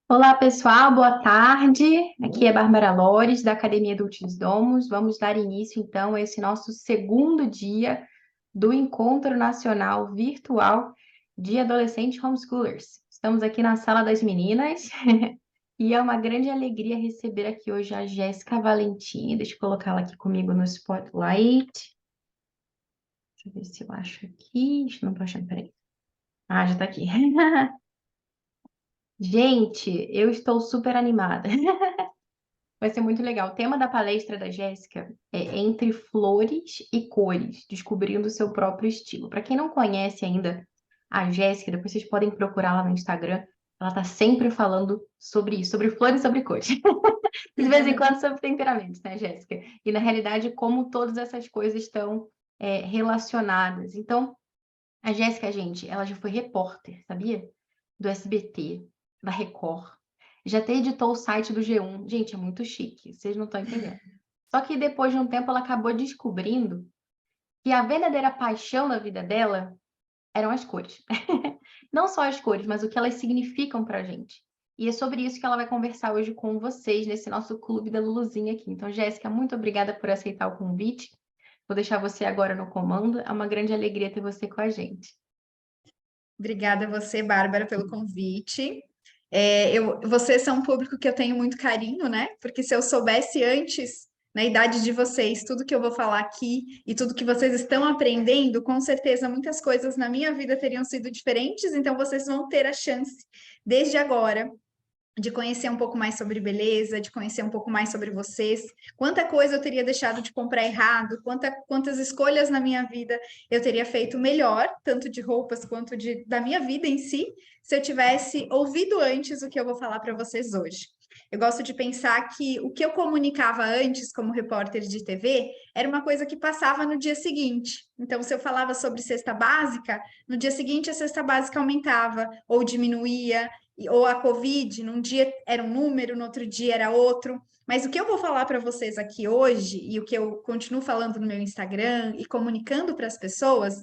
Olá, pessoal, boa tarde. Aqui é Bárbara Lores, da Academia Dulcis Domus. Vamos dar início, então, a esse nosso segundo dia do Encontro Nacional Virtual de Adolescentes Homeschoolers. Estamos aqui na Sala das Meninas e é uma grande alegria receber aqui hoje a Jéssica Valentini. Deixa eu colocá-la aqui comigo no Spotlight. Deixa eu ver se eu acho aqui. Não estou achando, peraí. Ah, já está aqui. Gente, eu estou super animada. Vai ser muito legal. O tema da palestra da Jéssica é Entre Flores e Cores, descobrindo o seu próprio estilo. Para quem não conhece ainda a Jéssica, depois vocês podem procurar lá no Instagram. Ela tá sempre falando sobre isso, sobre flores e sobre cores. De vez em quando sobre temperamentos, né, Jéssica? E na realidade, como todas essas coisas estão relacionadas. Então, a Jéssica, gente, ela já foi repórter, sabia? Do SBT, da Record. Já até editou o site do G1. Gente, é muito chique, vocês não estão entendendo. Só que depois de um tempo ela acabou descobrindo que a verdadeira paixão da vida dela eram as cores. Não só as cores, mas o que elas significam pra gente. E é sobre isso que ela vai conversar hoje com vocês nesse nosso clube da Luluzinha aqui. Então, Jéssica, muito obrigada por aceitar o convite. Vou deixar você agora no comando. É uma grande alegria ter você com a gente. Obrigada a você, Bárbara, pelo convite. Vocês são um público que eu tenho muito carinho, né? Porque se eu soubesse antes, na idade de vocês, tudo que eu vou falar aqui e tudo que vocês estão aprendendo, com certeza muitas coisas na minha vida teriam sido diferentes, então vocês vão ter a chance, desde agora, de conhecer um pouco mais sobre beleza, de conhecer um pouco mais sobre vocês. Quanta coisa eu teria deixado de comprar errado, quantas escolhas na minha vida eu teria feito melhor, tanto de roupas quanto da minha vida em si, se eu tivesse ouvido antes o que eu vou falar para vocês hoje. Eu gosto de pensar que o que eu comunicava antes como repórter de TV era uma coisa que passava no dia seguinte. Então, se eu falava sobre cesta básica, no dia seguinte a cesta básica aumentava ou diminuía, ou a Covid, num dia era um número, no outro dia era outro. Mas o que eu vou falar para vocês aqui hoje, e o que eu continuo falando no meu Instagram e comunicando para as pessoas,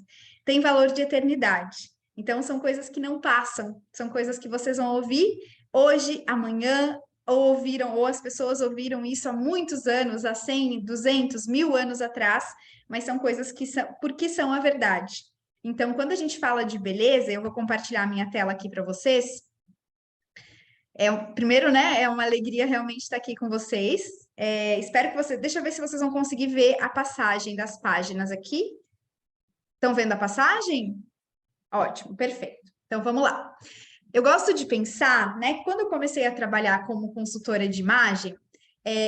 tem valor de eternidade. Então, são coisas que não passam, são coisas que vocês vão ouvir hoje, amanhã, ou ouviram, ou as pessoas ouviram isso há muitos anos, há 100, 200, 1000 anos atrás, mas são coisas que são, porque são a verdade. Então, quando a gente fala de beleza, eu vou compartilhar a minha tela aqui para vocês. Primeiro, né, é uma alegria realmente estar aqui com vocês. Espero que vocês. Deixa eu ver se vocês vão conseguir ver a passagem das páginas aqui. Estão vendo a passagem? Ótimo, perfeito. Então vamos lá. Eu gosto de pensar, né, que quando eu comecei a trabalhar como consultora de imagem,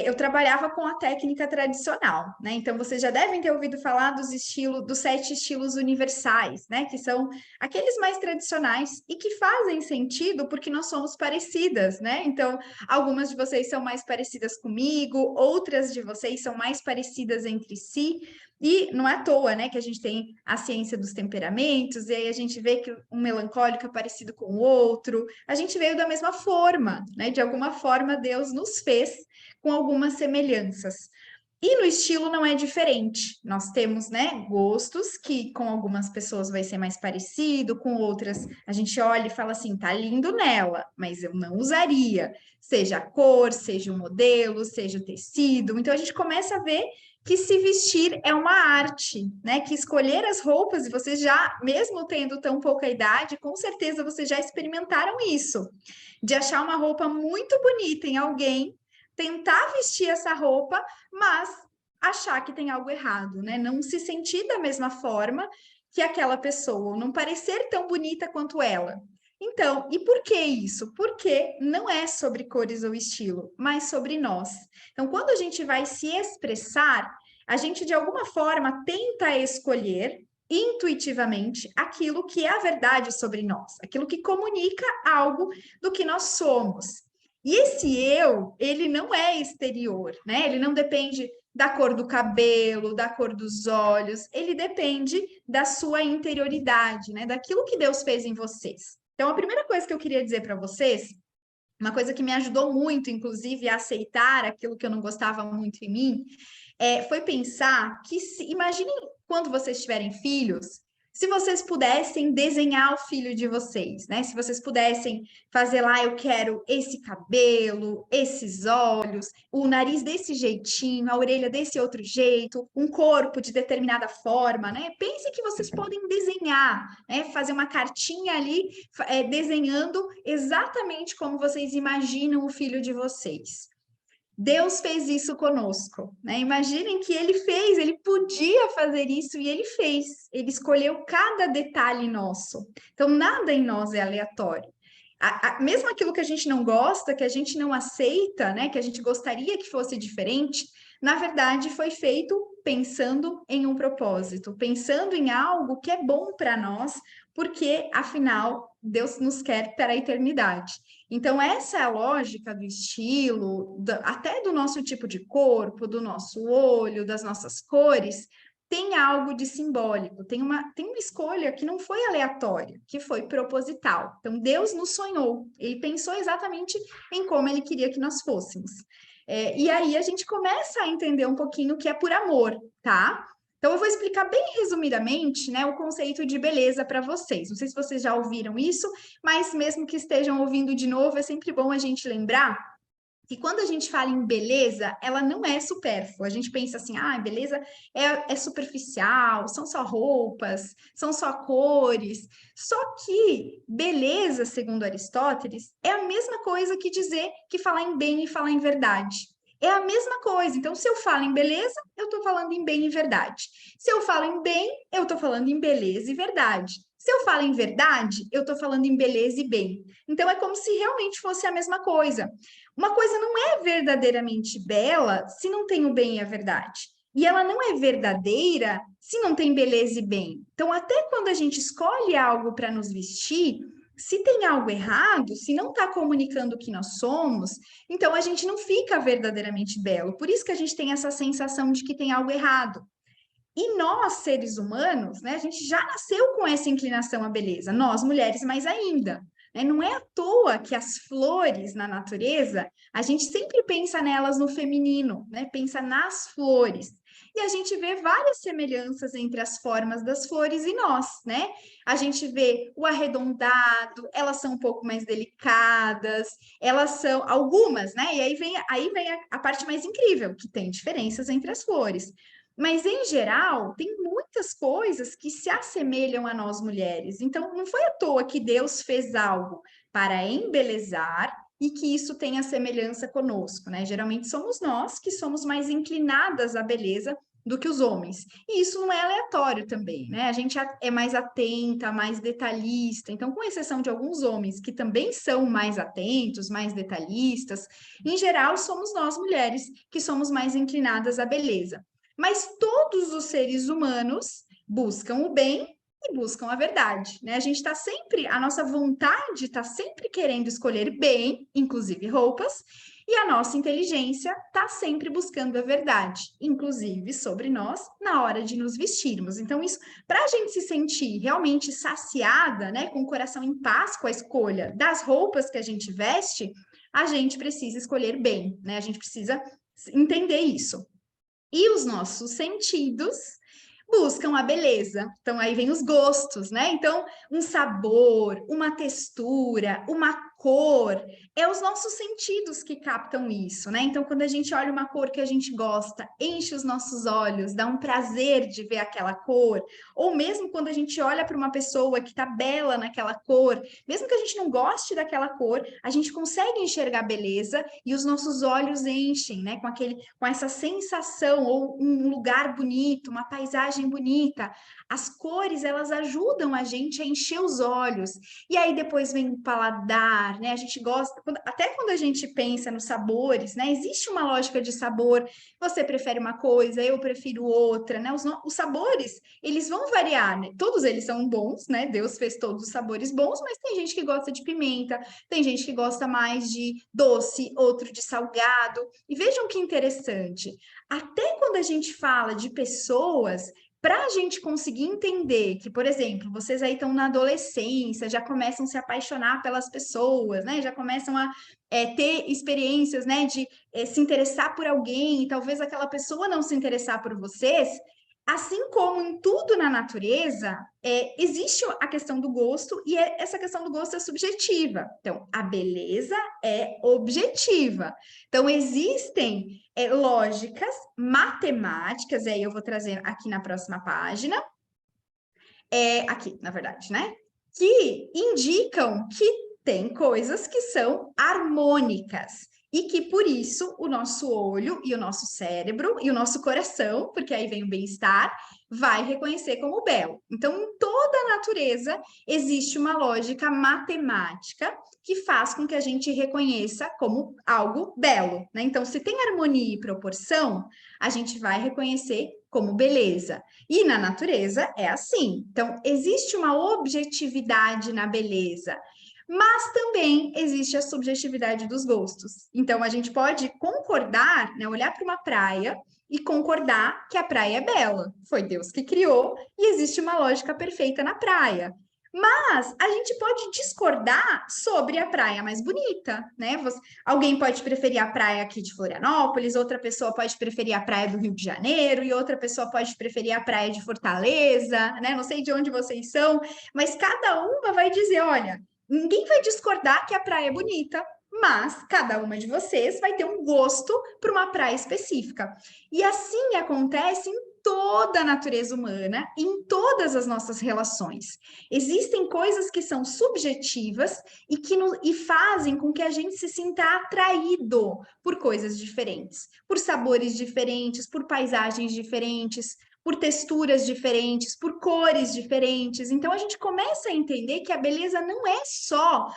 eu trabalhava com a técnica tradicional, né? Então vocês já devem ter ouvido falar dos 7 estilos universais, né? Que são aqueles mais tradicionais e que fazem sentido porque nós somos parecidas, né? Então, algumas de vocês são mais parecidas comigo, outras de vocês são mais parecidas entre si. E não é à toa, né, que a gente tem a ciência dos temperamentos, e aí a gente vê que um melancólico é parecido com o outro. A gente veio da mesma forma, né? De alguma forma, Deus nos fez com algumas semelhanças. E no estilo não é diferente. Nós temos, né, gostos que com algumas pessoas vai ser mais parecido, com outras a gente olha e fala assim, tá lindo nela, mas eu não usaria. Seja a cor, seja o modelo, seja o tecido. Então a gente começa a ver que se vestir é uma arte, né? Que escolher as roupas, e vocês já, mesmo tendo tão pouca idade, com certeza vocês já experimentaram isso, de achar uma roupa muito bonita em alguém, tentar vestir essa roupa, mas achar que tem algo errado, né? Não se sentir da mesma forma que aquela pessoa, ou não parecer tão bonita quanto ela. Então, e por que isso? Porque não é sobre cores ou estilo, mas sobre nós. Então, quando a gente vai se expressar, a gente de alguma forma tenta escolher intuitivamente aquilo que é a verdade sobre nós, aquilo que comunica algo do que nós somos. E esse eu, ele não é exterior, né? Ele não depende da cor do cabelo, da cor dos olhos, ele depende da sua interioridade, né? Daquilo que Deus fez em vocês. Então, a primeira coisa que eu queria dizer para vocês, uma coisa que me ajudou muito, inclusive, a aceitar aquilo que eu não gostava muito em mim, foi pensar que, imaginem quando vocês tiverem filhos, Se vocês pudessem desenhar o filho de vocês, né? Se vocês pudessem fazer lá, eu quero esse cabelo, esses olhos, o nariz desse jeitinho, a orelha desse outro jeito, um corpo de determinada forma, né? Pense que vocês podem desenhar, né? Fazer uma cartinha ali, desenhando exatamente como vocês imaginam o filho de vocês. Deus fez isso conosco, né? Imaginem que ele podia fazer isso e ele fez. Ele escolheu cada detalhe nosso. Então, nada em nós é aleatório. Mesmo aquilo que a gente não gosta, que a gente não aceita, né? Que a gente gostaria que fosse diferente, na verdade foi feito pensando em um propósito, pensando em algo que é bom para nós, porque afinal Deus nos quer para a eternidade. Então, essa é a lógica do estilo, até do nosso tipo de corpo, do nosso olho, das nossas cores, tem algo de simbólico, tem uma escolha que não foi aleatória, que foi proposital. Então, Deus nos sonhou, ele pensou exatamente em como ele queria que nós fôssemos. E aí a gente começa a entender um pouquinho o que é por amor, tá? Então, eu vou explicar bem resumidamente, né, o conceito de beleza para vocês. Não sei se vocês já ouviram isso, mas mesmo que estejam ouvindo de novo, é sempre bom a gente lembrar que quando a gente fala em beleza, ela não é supérflua. A gente pensa assim, beleza é superficial, são só roupas, são só cores. Só que beleza, segundo Aristóteles, é a mesma coisa que dizer que falar em bem e falar em verdade. É a mesma coisa. Então, se eu falo em beleza, eu estou falando em bem e verdade. Se eu falo em bem, eu estou falando em beleza e verdade. Se eu falo em verdade, eu estou falando em beleza e bem. Então, é como se realmente fosse a mesma coisa. Uma coisa não é verdadeiramente bela se não tem o bem e a verdade. E ela não é verdadeira se não tem beleza e bem. Então, até quando a gente escolhe algo para nos vestir, se tem algo errado, se não está comunicando o que nós somos, então a gente não fica verdadeiramente belo. Por isso que a gente tem essa sensação de que tem algo errado. E nós, seres humanos, né, a gente já nasceu com essa inclinação à beleza, nós, mulheres, mais ainda. Né? Não é à toa que as flores na natureza, a gente sempre pensa nelas no feminino, né? Pensa nas flores. E a gente vê várias semelhanças entre as formas das flores e nós, né? A gente vê o arredondado, elas são um pouco mais delicadas, elas são algumas, né? E aí vem a parte mais incrível, que tem diferenças entre as flores. Mas, em geral, tem muitas coisas que se assemelham a nós mulheres. Então, não foi à toa que Deus fez algo para embelezar e que isso tenha semelhança conosco, né? Geralmente somos nós que somos mais inclinadas à beleza do que os homens. E isso não é aleatório também, né? A gente é mais atenta, mais detalhista. Então, com exceção de alguns homens que também são mais atentos, mais detalhistas, em geral, somos nós mulheres que somos mais inclinadas à beleza. Mas todos os seres humanos buscam o bem e buscam a verdade, né? A gente está sempre, a nossa vontade está sempre querendo escolher bem, inclusive roupas, e a nossa inteligência está sempre buscando a verdade, inclusive sobre nós, na hora de nos vestirmos. Então, isso, para a gente se sentir realmente saciada, né, com o coração em paz com a escolha das roupas que a gente veste, a gente precisa escolher bem, né? A gente precisa entender isso. E os nossos sentidos buscam a beleza. Então, aí vem os gostos, né? Então, um sabor, uma textura, uma cor, é os nossos sentidos que captam isso, né? Então, quando a gente olha uma cor que a gente gosta, enche os nossos olhos, dá um prazer de ver aquela cor, ou mesmo quando a gente olha para uma pessoa que tá bela naquela cor, mesmo que a gente não goste daquela cor, a gente consegue enxergar beleza e os nossos olhos enchem, né? Com essa sensação, ou um lugar bonito, uma paisagem bonita. As cores, elas ajudam a gente a encher os olhos. E aí depois vem o paladar, né? A gente gosta, até quando a gente pensa nos sabores, né? Existe uma lógica de sabor. Você prefere uma coisa, eu prefiro outra, né? Os sabores, eles vão variar, né? Todos eles são bons, né? Deus fez todos os sabores bons, mas tem gente que gosta de pimenta, tem gente que gosta mais de doce, outro de salgado. E vejam que interessante, até quando a gente fala de pessoas, para a gente conseguir entender que, por exemplo, vocês aí estão na adolescência, já começam a se apaixonar pelas pessoas, né? Já começam a ter experiências, né? De se interessar por alguém, e talvez aquela pessoa não se interessar por vocês. Assim como em tudo na natureza, existe a questão do gosto, e essa questão do gosto é subjetiva. Então, a beleza é objetiva. Então, existem lógicas matemáticas, e aí eu vou trazer aqui na próxima página, aqui, na verdade, né? Que indicam que tem coisas que são harmônicas e que por isso o nosso olho e o nosso cérebro e o nosso coração, porque aí vem o bem-estar, vai reconhecer como belo. Então, em toda a natureza existe uma lógica matemática que faz com que a gente reconheça como algo belo, né? Então, se tem harmonia e proporção, a gente vai reconhecer como beleza. E na natureza é assim. Então, existe uma objetividade na beleza, mas também existe a subjetividade dos gostos. Então, a gente pode concordar, né, olhar para uma praia e concordar que a praia é bela. Foi Deus que criou e existe uma lógica perfeita na praia. Mas a gente pode discordar sobre a praia mais bonita, né? Alguém pode preferir a praia aqui de Florianópolis, outra pessoa pode preferir a praia do Rio de Janeiro, e outra pessoa pode preferir a praia de Fortaleza, né? Não sei de onde vocês são, mas cada uma vai dizer: olha, ninguém vai discordar que a praia é bonita, mas cada uma de vocês vai ter um gosto para uma praia específica. E assim acontece em toda a natureza humana, em todas as nossas relações. Existem coisas que são subjetivas e fazem com que a gente se sinta atraído por coisas diferentes, por sabores diferentes, por paisagens diferentes, por texturas diferentes, por cores diferentes. Então a gente começa a entender que a beleza não é só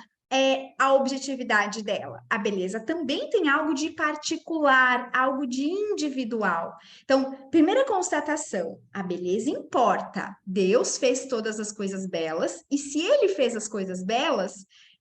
a objetividade dela. A beleza também tem algo de particular, algo de individual. Então, primeira constatação: a beleza importa. Deus fez todas as coisas belas, e se ele fez as coisas belas,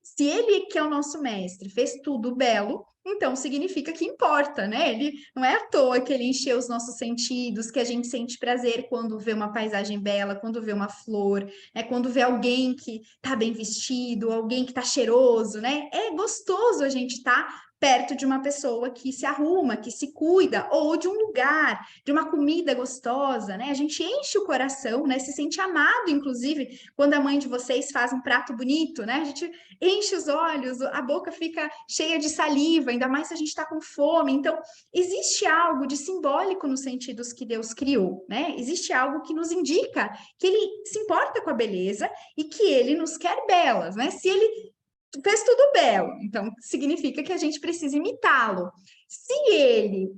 se ele, que é o nosso mestre, fez tudo belo, então significa que importa, né? Ele não é à toa que ele encheu os nossos sentidos, que a gente sente prazer quando vê uma paisagem bela, quando vê uma flor, quando vê alguém que tá bem vestido, alguém que tá cheiroso, né? É gostoso a gente estar perto de uma pessoa que se arruma, que se cuida, ou de um lugar, de uma comida gostosa, né? A gente enche o coração, né? Se sente amado, inclusive, quando a mãe de vocês faz um prato bonito, né? A gente enche os olhos, a boca fica cheia de saliva, ainda mais se a gente está com fome. Então, existe algo de simbólico nos sentidos que Deus criou, né? Existe algo que nos indica que ele se importa com a beleza e que ele nos quer belas, né? Se ele fez tudo belo, então significa que a gente precisa imitá-lo. Se ele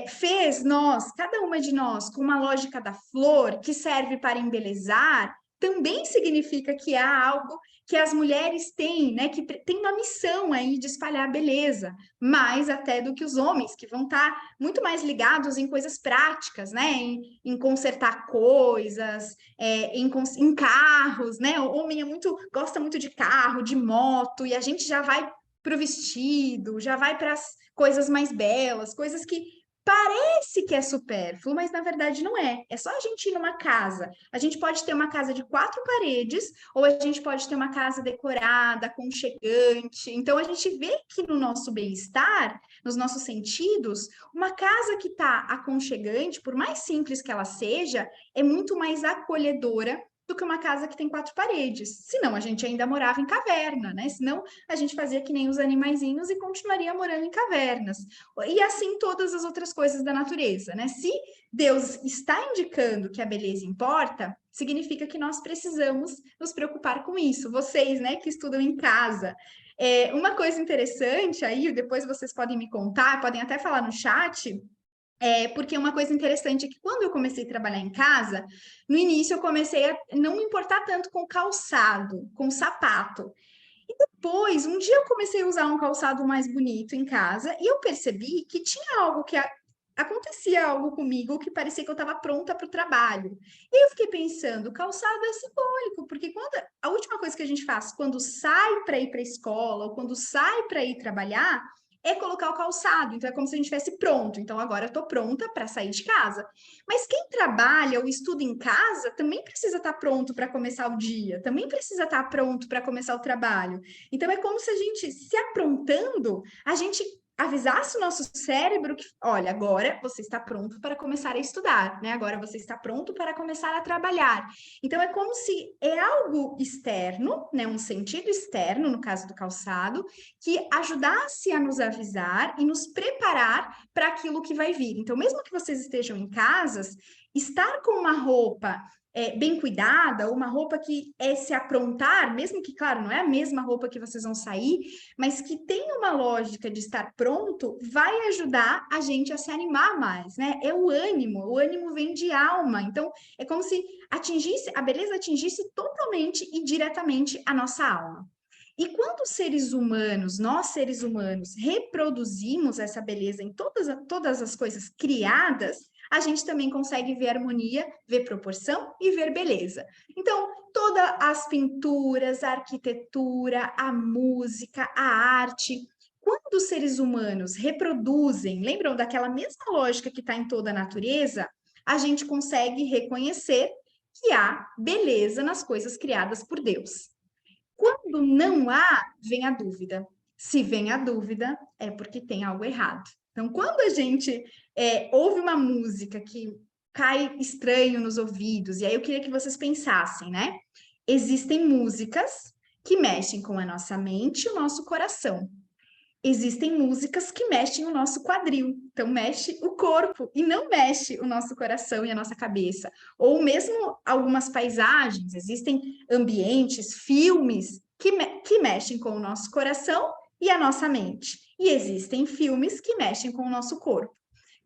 fez nós, cada uma de nós, com uma lógica da flor que serve para embelezar, também significa que há algo que as mulheres têm, né? Que tem uma missão aí de espalhar a beleza, mais até do que os homens, que vão estar muito mais ligados em coisas práticas, né? Em consertar coisas, em carros, né? O homem gosta muito de carro, de moto, e a gente já vai para o vestido, já vai para as coisas mais belas, coisas que parece que é supérfluo, mas na verdade não é. É só a gente ir numa casa. A gente pode ter uma casa de 4 paredes, ou a gente pode ter uma casa decorada, aconchegante. Então a gente vê que no nosso bem-estar, nos nossos sentidos, uma casa que está aconchegante, por mais simples que ela seja, é muito mais acolhedora do que uma casa que tem 4 paredes. Senão a gente ainda morava em caverna, né? Senão a gente fazia que nem os animaizinhos e continuaria morando em cavernas. E assim todas as outras coisas da natureza, né? Se Deus está indicando que a beleza importa, significa que nós precisamos nos preocupar com isso. Vocês, né, que estudam em casa. Uma coisa interessante aí, depois vocês podem me contar, podem até falar no chat, porque uma coisa interessante é que quando eu comecei a trabalhar em casa, no início eu comecei a não me importar tanto com calçado, com sapato. E depois, um dia eu comecei a usar um calçado mais bonito em casa e eu percebi que tinha algo que acontecia algo comigo que parecia que eu estava pronta para o trabalho. E eu fiquei pensando, calçado é simbólico, porque a última coisa que a gente faz quando sai para ir para a escola ou quando sai para ir trabalhar é colocar o calçado. Então é como se a gente estivesse pronto. Então agora eu estou pronta para sair de casa. Mas quem trabalha ou estuda em casa também precisa estar pronto para começar o dia, também precisa estar pronto para começar o trabalho. Então é como se a gente se aprontando, a gente avisasse o nosso cérebro que, olha, agora você está pronto para começar a estudar, né? Agora você está pronto para começar a trabalhar. Então, é como se é algo externo, né? Um sentido externo, no caso do calçado, que ajudasse a nos avisar e nos preparar para aquilo que vai vir. Então, mesmo que vocês estejam em casas, estar com uma roupa bem cuidada, ou uma roupa que é se aprontar, mesmo que, claro, não é a mesma roupa que vocês vão sair, mas que tem uma lógica de estar pronto, vai ajudar a gente a se animar mais, né? É o ânimo vem de alma. Então, é como se a beleza atingisse totalmente e diretamente a nossa alma. E quando nós seres humanos, reproduzimos essa beleza em todas as coisas criadas, a gente também consegue ver harmonia, ver proporção e ver beleza. Então, todas as pinturas, a arquitetura, a música, a arte, quando os seres humanos reproduzem, lembram daquela mesma lógica que está em toda a natureza, a gente consegue reconhecer que há beleza nas coisas criadas por Deus. Quando não há, vem a dúvida. Se vem a dúvida, é porque tem algo errado. Então, quando a gente ouve uma música que cai estranho nos ouvidos, e aí eu queria que vocês pensassem, né? Existem músicas que mexem com a nossa mente e o nosso coração. Existem músicas que mexem o nosso quadril, então mexe o corpo e não mexe o nosso coração e a nossa cabeça. Ou mesmo algumas paisagens, existem ambientes, filmes que mexem com o nosso coração e a nossa mente. E existem filmes que mexem com o nosso corpo.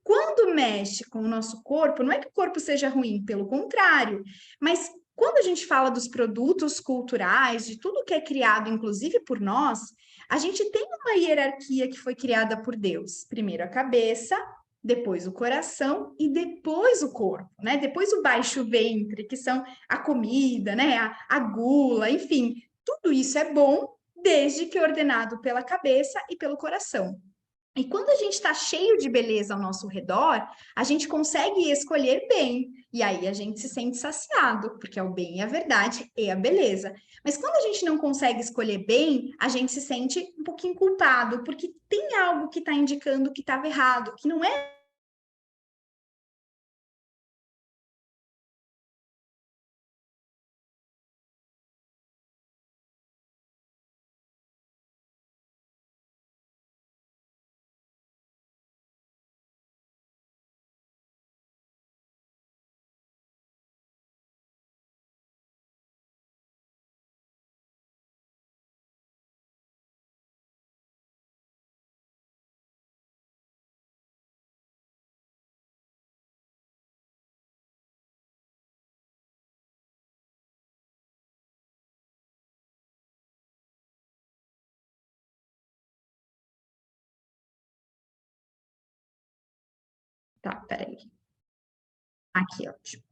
Quando mexe com o nosso corpo, não é que o corpo seja ruim, pelo contrário, mas quando a gente fala dos produtos culturais, de tudo que é criado, inclusive por nós, a gente tem uma hierarquia que foi criada por Deus. Primeiro a cabeça, depois o coração e depois o corpo, né? Depois o baixo ventre, que são a comida, né? A gula, enfim, tudo isso é bom desde que ordenado pela cabeça e pelo coração. E quando a gente está cheio de beleza ao nosso redor, a gente consegue escolher bem. E aí a gente se sente saciado, porque é o bem e a verdade e a beleza. Mas quando a gente não consegue escolher bem, a gente se sente um pouquinho culpado, porque tem algo que está indicando que estava errado, que não é. Tá, peraí. Aqui, ótimo.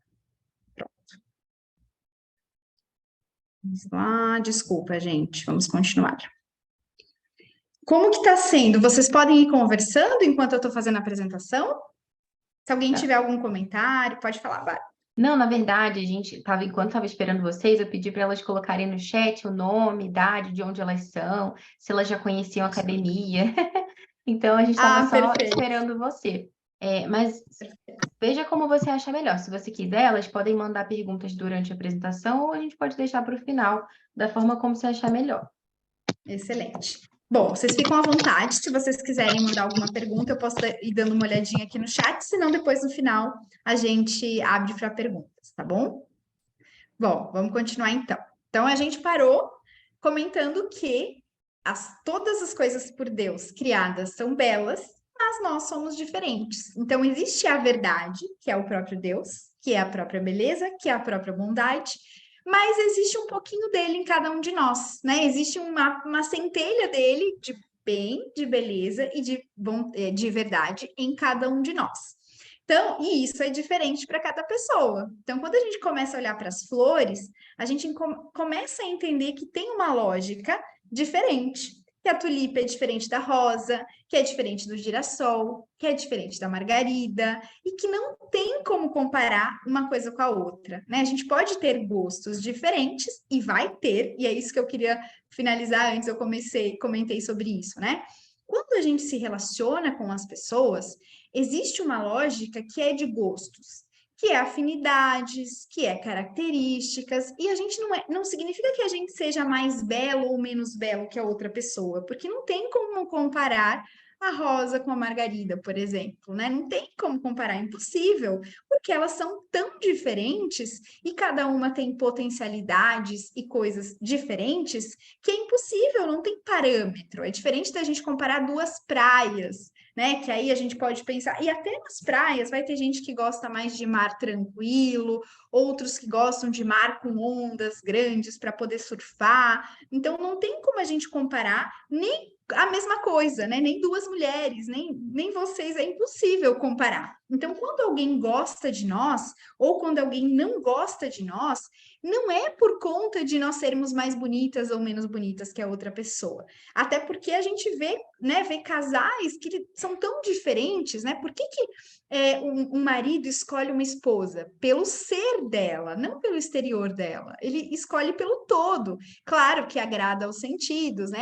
Vamos lá, desculpa, gente. Vamos continuar. Como que está sendo? Vocês podem ir conversando enquanto eu estou fazendo a apresentação? Se alguém tiver algum comentário, pode falar, Bárbara. Não, na verdade, enquanto estava esperando vocês, eu pedi para elas colocarem no chat o nome, idade, de onde elas são, se elas já conheciam a academia. Então, a gente estava só Perfeito. esperando você. Mas veja como você acha melhor. Se você quiser, elas podem mandar perguntas durante a apresentação ou a gente pode deixar para o final, da forma como você achar melhor. Excelente. Bom, vocês ficam à vontade. Se vocês quiserem mandar alguma pergunta, eu posso ir dando uma olhadinha aqui no chat, senão depois no final a gente abre para perguntas, tá bom? Bom, vamos continuar então. Então a gente parou comentando que todas as coisas por Deus criadas são belas, mas nós somos diferentes. Então existe a verdade, que é o próprio Deus, que é a própria beleza, que é a própria bondade, mas existe um pouquinho dele em cada um de nós, né? Existe uma centelha dele de bem, de beleza e de verdade em cada um de nós. Então, e isso é diferente para cada pessoa. Então, quando a gente começa a olhar para as flores, a gente começa a entender que tem uma lógica diferente. Que a tulipa é diferente da rosa, que é diferente do girassol, que é diferente da margarida, e que não tem como comparar uma coisa com a outra, né? A gente pode ter gostos diferentes, e vai ter, e é isso que eu queria finalizar antes, comentei sobre isso, né? Quando a gente se relaciona com as pessoas, existe uma lógica que é de gostos, que é afinidades, que é características, e a gente não significa que a gente seja mais belo ou menos belo que a outra pessoa, porque não tem como comparar a Rosa com a Margarida, por exemplo, né? Não tem como comparar, é impossível, porque elas são tão diferentes e cada uma tem potencialidades e coisas diferentes que é impossível, não tem parâmetro. É diferente da gente comparar duas praias, né? Que aí a gente pode pensar, e até nas praias vai ter gente que gosta mais de mar tranquilo, outros que gostam de mar com ondas grandes para poder surfar. Então não tem como a gente comparar nem a mesma coisa, né? Nem duas mulheres, nem vocês, é impossível comparar. Então, quando alguém gosta de nós, ou quando alguém não gosta de nós, não é por conta de nós sermos mais bonitas ou menos bonitas que a outra pessoa. Até porque a gente vê, né, vê casais que são tão diferentes, né? Por que um marido escolhe uma esposa? Pelo ser dela, não pelo exterior dela. Ele escolhe pelo todo. Claro que agrada aos sentidos, né?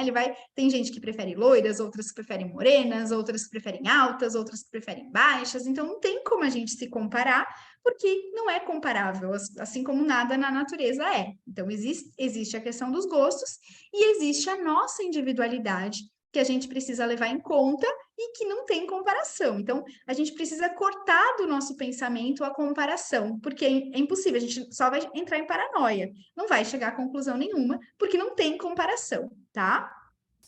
Tem gente que prefere loiras, outras que preferem morenas, outras que preferem altas, outras que preferem baixas. Então não tem como a gente se comparar, porque não é comparável, assim como nada na natureza é. Então existe a questão dos gostos e existe a nossa individualidade que a gente precisa levar em conta e que não tem comparação. Então, a gente precisa cortar do nosso pensamento a comparação, porque é impossível, a gente só vai entrar em paranoia, não vai chegar a conclusão nenhuma, porque não tem comparação, tá?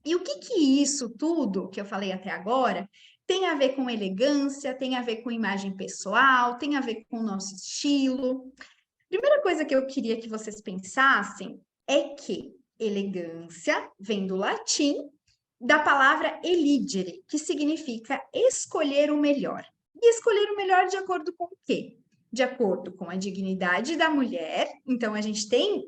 E o que que isso tudo que eu falei até agora tem a ver com elegância, tem a ver com imagem pessoal, tem a ver com o nosso estilo? Primeira coisa que eu queria que vocês pensassem é que elegância vem do latim da palavra eligere, que significa escolher o melhor. E escolher o melhor de acordo com o quê? De acordo com a dignidade da mulher. Então, a gente tem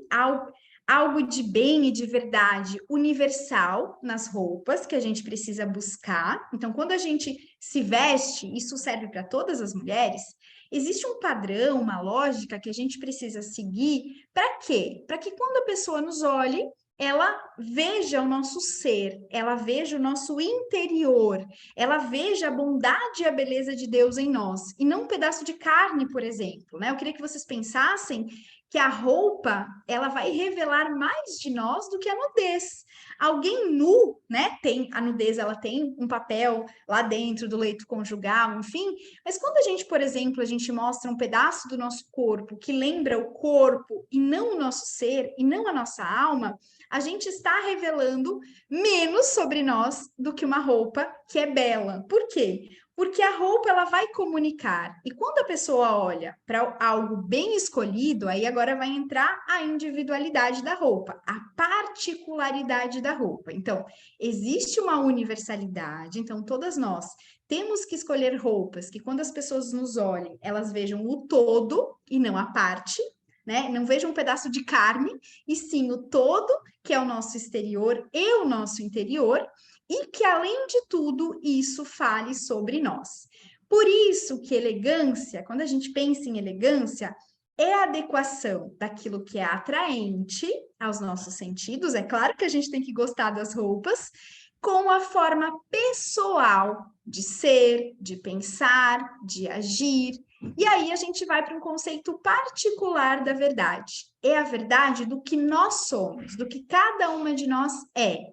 algo de bem e de verdade universal nas roupas que a gente precisa buscar. Então, quando a gente se veste, isso serve para todas as mulheres. Existe um padrão, uma lógica que a gente precisa seguir. Para quê? Para que quando a pessoa nos olhe, ela veja o nosso ser, ela veja o nosso interior, ela veja a bondade e a beleza de Deus em nós, e não um pedaço de carne, por exemplo, né? Eu queria que vocês pensassem que a roupa, ela vai revelar mais de nós do que a nudez. Alguém nu, né? Tem a nudez, ela tem um papel lá dentro do leito conjugal, enfim, mas quando a gente, por exemplo, a gente mostra um pedaço do nosso corpo que lembra o corpo e não o nosso ser, e não a nossa alma, a gente está revelando menos sobre nós do que uma roupa que é bela. Por quê? Porque a roupa ela vai comunicar. E quando a pessoa olha para algo bem escolhido, aí agora vai entrar a individualidade da roupa, a particularidade da roupa. Então, existe uma universalidade, então todas nós temos que escolher roupas que quando as pessoas nos olhem, elas vejam o todo e não a parte, né? Não vejam um pedaço de carne, e sim o todo, que é o nosso exterior e o nosso interior, e que, além de tudo, isso fale sobre nós. Por isso que elegância, quando a gente pensa em elegância, é a adequação daquilo que é atraente aos nossos sentidos. É claro que a gente tem que gostar das roupas, com a forma pessoal de ser, de pensar, de agir. E aí a gente vai para um conceito particular da verdade. É a verdade do que nós somos, do que cada uma de nós é.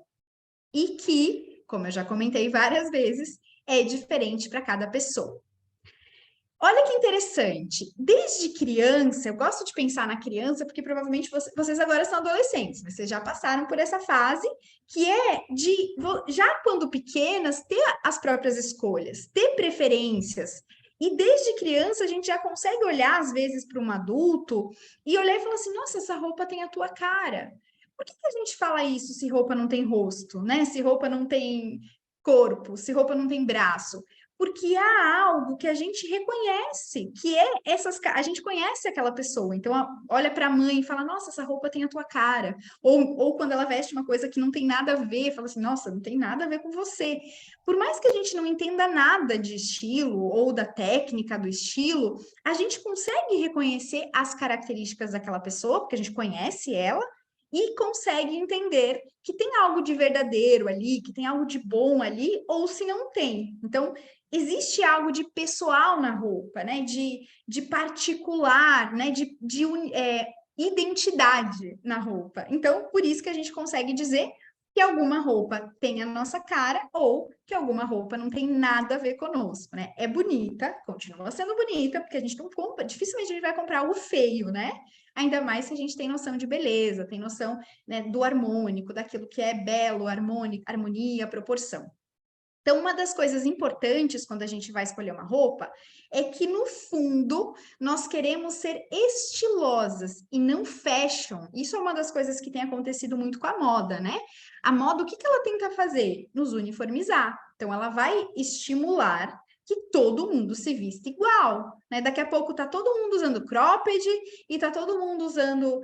E que, como eu já comentei várias vezes, é diferente para cada pessoa. Olha que interessante, desde criança, eu gosto de pensar na criança, porque provavelmente vocês agora são adolescentes, vocês já passaram por essa fase, que é de, já quando pequenas, ter as próprias escolhas, ter preferências. E desde criança a gente já consegue olhar, às vezes, para um adulto e olhar e falar assim: nossa, essa roupa tem a tua cara. Por que a gente fala isso se roupa não tem rosto, né? Se roupa não tem corpo, se roupa não tem braço? Porque há algo que a gente reconhece, que é a gente conhece aquela pessoa, então olha para a mãe e fala: nossa, essa roupa tem a tua cara, ou quando ela veste uma coisa que não tem nada a ver, fala assim: nossa, não tem nada a ver com você. Por mais que a gente não entenda nada de estilo ou da técnica do estilo, a gente consegue reconhecer as características daquela pessoa, porque a gente conhece ela, e consegue entender que tem algo de verdadeiro ali, que tem algo de bom ali, ou se não tem. Então, existe algo de pessoal na roupa, né? De particular, né? Identidade na roupa. Então, por isso que a gente consegue dizer que alguma roupa tem a nossa cara ou que alguma roupa não tem nada a ver conosco, né? É bonita, continua sendo bonita, porque a gente não compra, dificilmente a gente vai comprar algo feio, né? Ainda mais se a gente tem noção de beleza, tem noção, né, do harmônico, daquilo que é belo, harmônico, harmonia, proporção. Então, uma das coisas importantes quando a gente vai escolher uma roupa é que, no fundo, nós queremos ser estilosas e não fashion. Isso é uma das coisas que tem acontecido muito com a moda, né? A moda, o que ela tenta fazer? Nos uniformizar. Então, ela vai estimular que todo mundo se vista igual, né? Daqui a pouco tá todo mundo usando cropped e tá todo mundo usando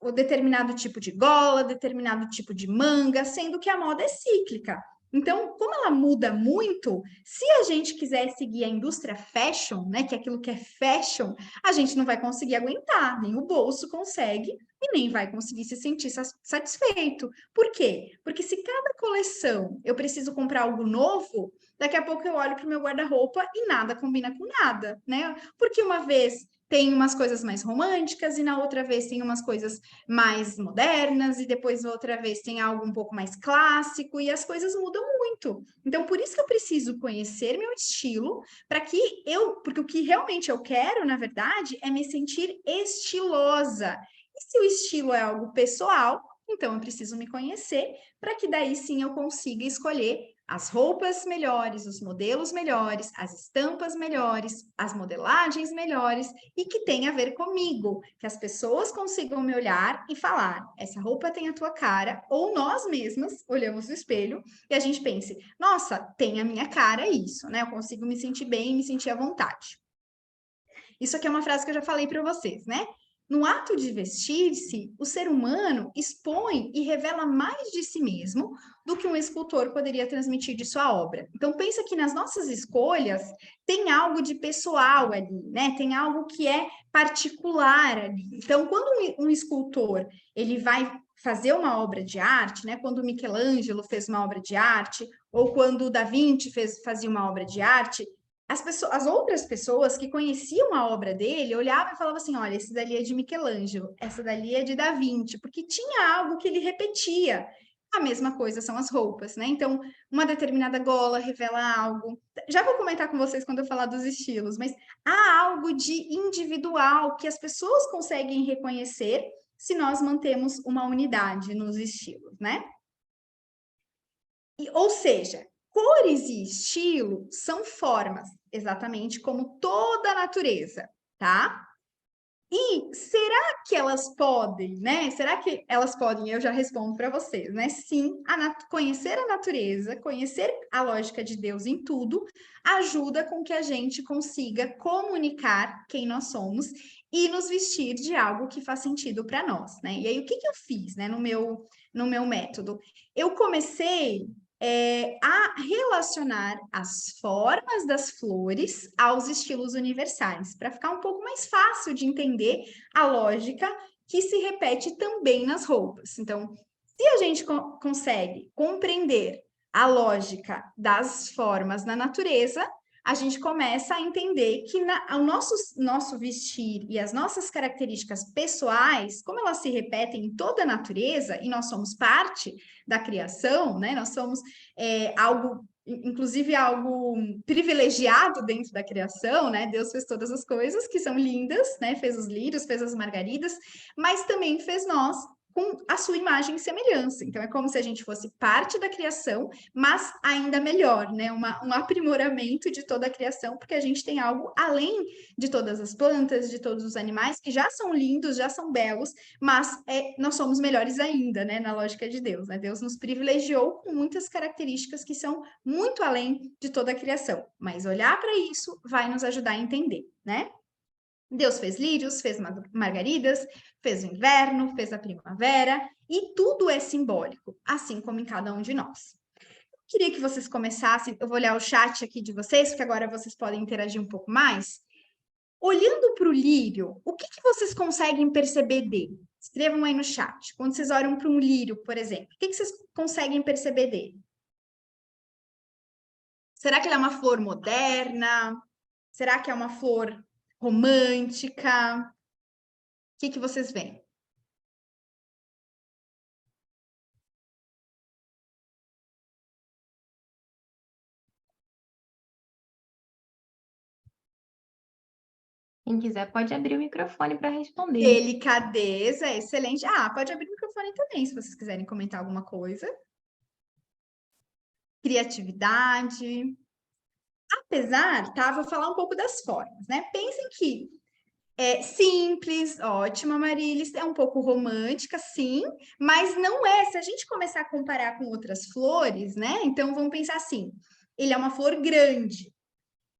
o determinado tipo de gola, determinado tipo de manga, sendo que a moda é cíclica. Então, como ela muda muito, se a gente quiser seguir a indústria fashion, né, que é aquilo que é fashion, a gente não vai conseguir aguentar, nem o bolso consegue e nem vai conseguir se sentir satisfeito. Por quê? Porque se cada coleção eu preciso comprar algo novo, daqui a pouco eu olho para o meu guarda-roupa e nada combina com nada, né? Porque uma vez tem umas coisas mais românticas e na outra vez tem umas coisas mais modernas e depois outra vez tem algo um pouco mais clássico e as coisas mudam muito. Então, por isso que eu preciso conhecer meu estilo para que porque o que realmente eu quero, na verdade, é me sentir estilosa. E se o estilo é algo pessoal, então eu preciso me conhecer para que daí sim eu consiga escolher as roupas melhores, os modelos melhores, as estampas melhores, as modelagens melhores e que tem a ver comigo, que as pessoas consigam me olhar e falar: essa roupa tem a tua cara, ou nós mesmas olhamos no espelho e a gente pense: nossa, tem a minha cara isso, né? Eu consigo me sentir bem, me sentir à vontade. Isso aqui é uma frase que eu já falei para vocês, né? No ato de vestir-se, o ser humano expõe e revela mais de si mesmo do que um escultor poderia transmitir de sua obra. Então pensa que nas nossas escolhas tem algo de pessoal ali, né? Tem algo que é particular ali. Então quando um escultor ele vai fazer uma obra de arte, né? Quando Michelangelo fez uma obra de arte ou quando Da Vinci fazia uma obra de arte, as outras pessoas que conheciam a obra dele olhavam e falavam assim: olha, esse dali é de Michelangelo, essa dali é de Da Vinci, porque tinha algo que ele repetia. A mesma coisa são as roupas, né? Então, uma determinada gola revela algo. Já vou comentar com vocês quando eu falar dos estilos, mas há algo de individual que as pessoas conseguem reconhecer se nós mantemos uma unidade nos estilos, né? Ou seja, cores e estilo são formas, exatamente como toda a natureza, tá? E será que elas podem, né? Será que elas podem? Eu já respondo para vocês, né? Sim, conhecer a natureza, conhecer a lógica de Deus em tudo, ajuda com que a gente consiga comunicar quem nós somos e nos vestir de algo que faz sentido para nós, né? E aí, o que eu fiz, né, no meu método? Eu comecei a relacionar as formas das flores aos estilos universais, para ficar um pouco mais fácil de entender a lógica que se repete também nas roupas. Então, se a gente consegue compreender a lógica das formas na natureza, a gente começa a entender que o nosso vestir e as nossas características pessoais, como elas se repetem em toda a natureza, e nós somos parte da criação, né? Nós somos algo, inclusive algo privilegiado dentro da criação, né? Deus fez todas as coisas que são lindas, né? Fez os lírios, fez as margaridas, mas também fez nós com a sua imagem e semelhança. Então, é como se a gente fosse parte da criação, mas ainda melhor, né? Um aprimoramento de toda a criação, porque a gente tem algo além de todas as plantas, de todos os animais, que já são lindos, já são belos, mas nós somos melhores ainda, né? Na lógica de Deus, né? Deus nos privilegiou com muitas características que são muito além de toda a criação. Mas olhar para isso vai nos ajudar a entender, né? Deus fez lírios, fez margaridas, fez o inverno, fez a primavera, e tudo é simbólico, assim como em cada um de nós. Queria que vocês começassem, eu vou olhar o chat aqui de vocês, porque agora vocês podem interagir um pouco mais. Olhando para o lírio, o que vocês conseguem perceber dele? Escrevam aí no chat. Quando vocês olham para um lírio, por exemplo, o que vocês conseguem perceber dele? Será que ele é uma flor moderna? Será que é uma flor romântica? O que vocês veem? Quem quiser pode abrir o microfone para responder. Delicadeza, excelente. Ah, pode abrir o microfone também, se vocês quiserem comentar alguma coisa. Criatividade. Apesar, tá? Vou falar um pouco das formas, né? Pensem que é simples, ótima, Marilis, é um pouco romântica, sim, mas não é. Se a gente começar a comparar com outras flores, né? Então vamos pensar assim: ele é uma flor grande.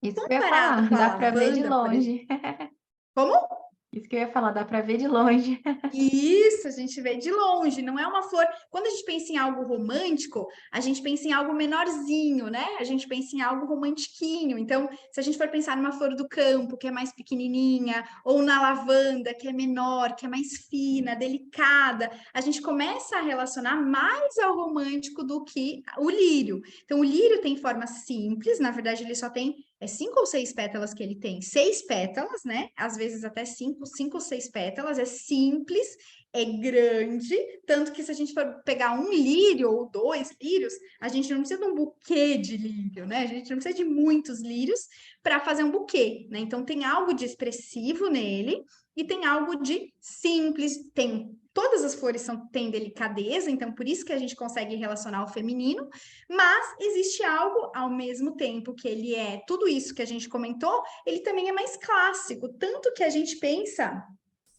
Isso que eu ia Comparado falar, com a dá para ver de lavanda, por exemplo. longe. Como? Isso que eu ia falar, dá para ver de longe. Isso, a gente vê de longe, não é uma flor. Quando a gente pensa em algo romântico, a gente pensa em algo menorzinho, né? A gente pensa em algo romantiquinho. Então, se a gente for pensar numa flor do campo, que é mais pequenininha, ou na lavanda, que é menor, que é mais fina, delicada, a gente começa a relacionar mais ao romântico do que o lírio. Então, o lírio tem forma simples, na verdade, ele só tem 5 ou 6 pétalas que ele tem, 6 pétalas, né? Às vezes até 5 ou 6 pétalas, é simples, é grande, tanto que se a gente for pegar um lírio ou 2 lírios, a gente não precisa de um buquê de lírio, né? A gente não precisa de muitos lírios para fazer um buquê, né? Então tem algo de expressivo nele e tem algo de simples, tem todas as flores têm delicadeza, então por isso que a gente consegue relacionar o feminino, mas existe algo ao mesmo tempo que ele é tudo isso que a gente comentou, ele também é mais clássico, tanto que a gente pensa.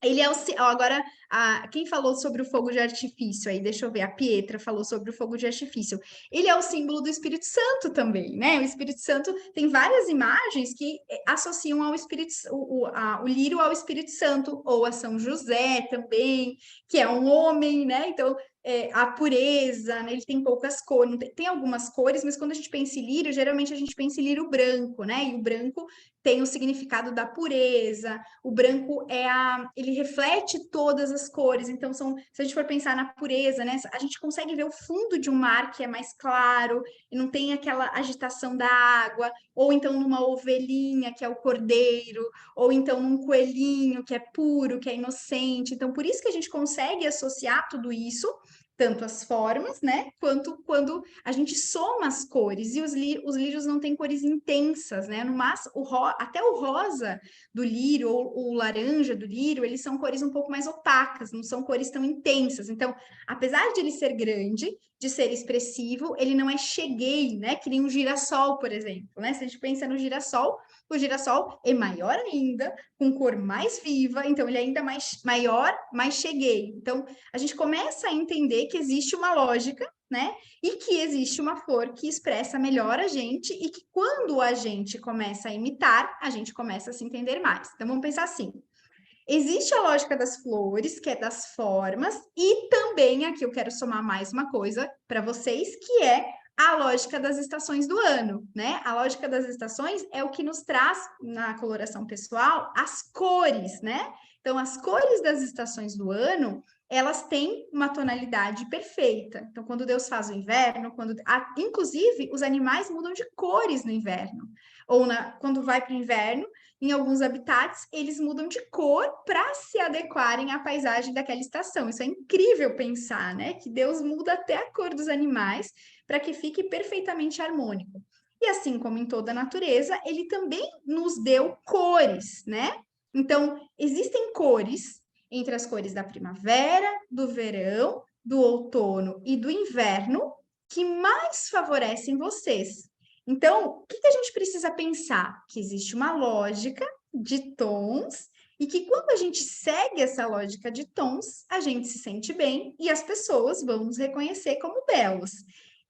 Ele é o. Agora, quem falou sobre o fogo de artifício aí? Deixa eu ver. A Pietra falou sobre o fogo de artifício. Ele é o símbolo do Espírito Santo também, né? O Espírito Santo tem várias imagens que associam ao Espírito, o lírio ao Espírito Santo, ou a São José também, que é um homem, né? Então, a pureza, né? Ele tem poucas cores, tem algumas cores, mas quando a gente pensa em lírio, geralmente a gente pensa em lírio branco, né? E o branco tem o significado da pureza, o branco ele reflete todas as cores, então se a gente for pensar na pureza, né, a gente consegue ver o fundo de um mar que é mais claro e não tem aquela agitação da água, ou então numa ovelhinha que é o cordeiro, ou então num coelhinho que é puro, que é inocente. Então por isso que a gente consegue associar tudo isso, tanto as formas, né, quanto quando a gente soma as cores, e os lírios não têm cores intensas, né, no máximo, até o rosa do lírio, ou o laranja do lírio, eles são cores um pouco mais opacas, não são cores tão intensas, então, apesar de ele ser grande, de ser expressivo, ele não é cheguei, né, que nem um girassol, por exemplo, né, se a gente pensa no girassol, o girassol é maior ainda, com cor mais viva, então ele é ainda mais maior, mais cheguei. Então, a gente começa a entender que existe uma lógica, né? E que existe uma flor que expressa melhor a gente e que quando a gente começa a imitar, a gente começa a se entender mais. Então, vamos pensar assim. Existe a lógica das flores, que é das formas, e também aqui eu quero somar mais uma coisa para vocês, que é a lógica das estações do ano, né? A lógica das estações é o que nos traz, na coloração pessoal, as cores, né? Então, as cores das estações do ano, elas têm uma tonalidade perfeita. Então, quando Deus faz o inverno, inclusive, os animais mudam de cores no inverno. Ou quando vai para o inverno, em alguns habitats, eles mudam de cor para se adequarem à paisagem daquela estação. Isso é incrível pensar, né? Que Deus muda até a cor dos animais para que fique perfeitamente harmônico. E assim como em toda a natureza, ele também nos deu cores, né? Então, existem cores entre as cores da primavera, do verão, do outono e do inverno que mais favorecem vocês. Então, o que a gente precisa pensar? Que existe uma lógica de tons e que quando a gente segue essa lógica de tons, a gente se sente bem e as pessoas vão nos reconhecer como belos.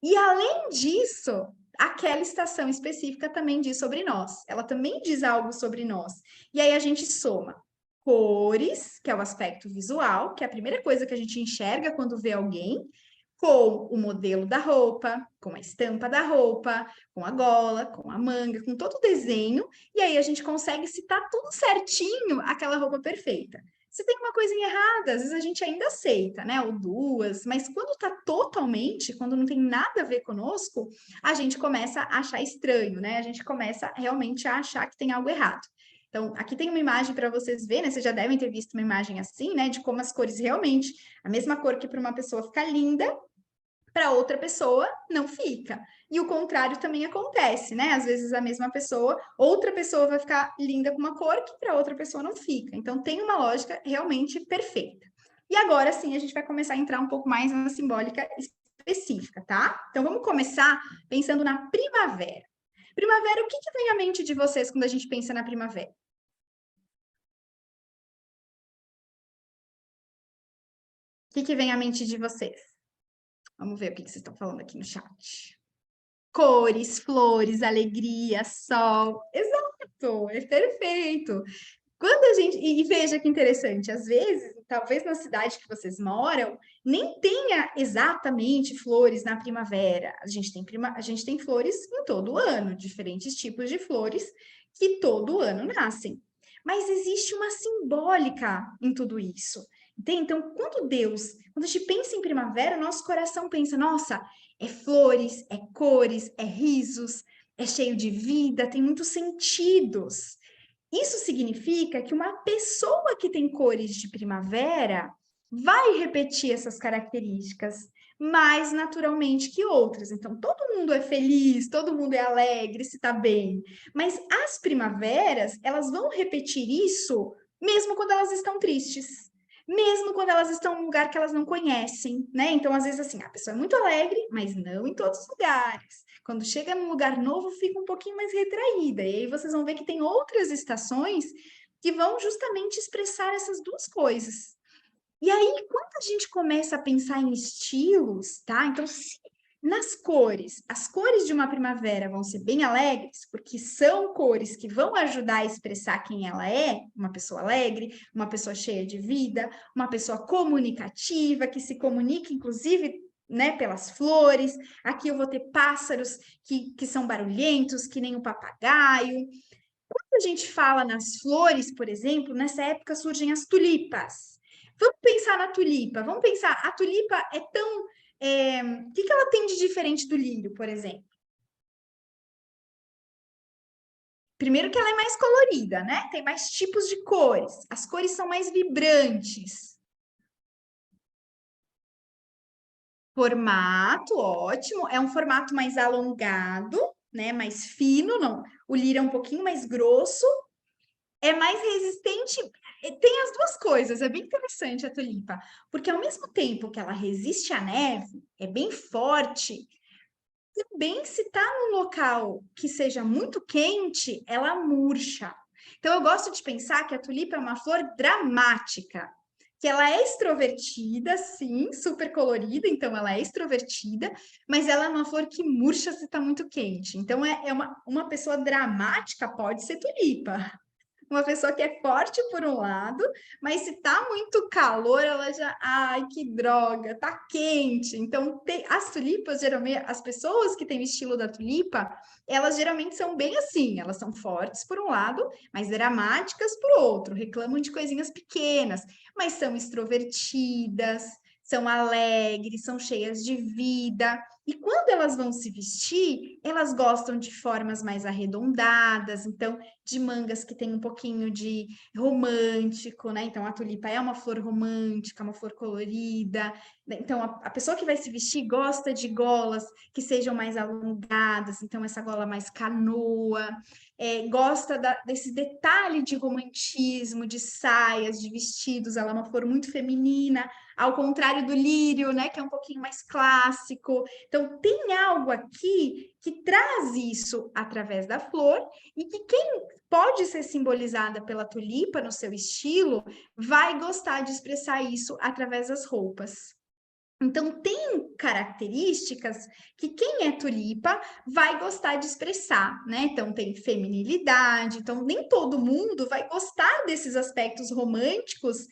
E além disso, aquela estação específica também diz sobre nós. Ela também diz algo sobre nós. E aí a gente soma cores, que é o aspecto visual, que é a primeira coisa que a gente enxerga quando vê alguém, com o modelo da roupa, com a estampa da roupa, com a gola, com a manga, com todo o desenho, e aí a gente consegue citar tudo certinho aquela roupa perfeita. Se tem uma coisinha errada, às vezes a gente ainda aceita, né? Ou duas, mas quando tá totalmente, quando não tem nada a ver conosco, a gente começa a achar estranho, né? A gente começa realmente a achar que tem algo errado. Então, aqui tem uma imagem para vocês verem, né? Vocês já devem ter visto uma imagem assim, né? De como as cores realmente, a mesma cor que para uma pessoa ficar linda, para outra pessoa não fica. E o contrário também acontece, né? Às vezes a mesma pessoa, outra pessoa vai ficar linda com uma cor que para outra pessoa não fica. Então tem uma lógica realmente perfeita. E agora sim a gente vai começar a entrar um pouco mais na simbólica específica, tá? Então vamos começar pensando na primavera. Primavera, o que vem à mente de vocês quando a gente pensa na primavera? O que vem à mente de vocês? Vamos ver o que vocês estão falando aqui no chat. Cores, flores, alegria, sol. Exato, é perfeito. Quando a gente. E veja que interessante, às vezes, talvez na cidade que vocês moram, nem tenha exatamente flores na primavera. A gente tem flores em todo o ano, diferentes tipos de flores que todo ano nascem. Mas existe uma simbólica em tudo isso. Entende? Então, quando a gente pensa em primavera, nosso coração pensa, nossa, é flores, é cores, é risos, é cheio de vida, tem muitos sentidos. Isso significa que uma pessoa que tem cores de primavera vai repetir essas características mais naturalmente que outras. Então, todo mundo é feliz, todo mundo é alegre, se está bem. Mas as primaveras, elas vão repetir isso mesmo quando elas estão tristes. Mesmo quando elas estão em um lugar que elas não conhecem, né? Então, às vezes, assim, a pessoa é muito alegre, mas não em todos os lugares. Quando chega num lugar novo, fica um pouquinho mais retraída. E aí vocês vão ver que tem outras estações que vão justamente expressar essas duas coisas. E aí, quando a gente começa a pensar em estilos, tá? Então, nas cores, as cores de uma primavera vão ser bem alegres, porque são cores que vão ajudar a expressar quem ela é, uma pessoa alegre, uma pessoa cheia de vida, uma pessoa comunicativa, que se comunica, inclusive, né, pelas flores. Aqui eu vou ter pássaros que são barulhentos, que nem o papagaio. Quando a gente fala nas flores, por exemplo, nessa época surgem as tulipas. Vamos pensar na tulipa. Vamos pensar, a tulipa é tão. O que ela tem de diferente do lírio, por exemplo? Primeiro que ela é mais colorida, né? Tem mais tipos de cores. As cores são mais vibrantes. Formato, ótimo. É um formato mais alongado, né? Mais fino, não. O lírio é um pouquinho mais grosso. É mais resistente, tem as duas coisas, é bem interessante a tulipa, porque ao mesmo tempo que ela resiste à neve, é bem forte, também se está num local que seja muito quente, ela murcha. Então eu gosto de pensar que a tulipa é uma flor dramática, que ela é extrovertida, sim, super colorida, então ela é extrovertida, mas ela é uma flor que murcha se está muito quente. Então é uma pessoa dramática, pode ser tulipa. Uma pessoa que é forte por um lado, mas se tá muito calor, ela já, ai, que droga, tá quente. Então, as tulipas, geralmente, as pessoas que têm o estilo da tulipa, elas geralmente são bem assim, elas são fortes por um lado, mas dramáticas por outro, reclamam de coisinhas pequenas, mas são extrovertidas, são alegres, são cheias de vida. E quando elas vão se vestir, elas gostam de formas mais arredondadas, então de mangas que tem um pouquinho de romântico, né? Então a tulipa é uma flor romântica, uma flor colorida. Então a pessoa que vai se vestir gosta de golas que sejam mais alongadas, então essa gola mais canoa, gosta desse detalhe de romantismo, de saias, de vestidos. Ela é uma flor muito feminina, ao contrário do lírio, né? Que é um pouquinho mais clássico. Então tem algo aqui que traz isso através da flor e que quem pode ser simbolizada pela tulipa no seu estilo vai gostar de expressar isso através das roupas. Então, tem características que quem é tulipa vai gostar de expressar, né? Então, tem feminilidade, então nem todo mundo vai gostar desses aspectos românticos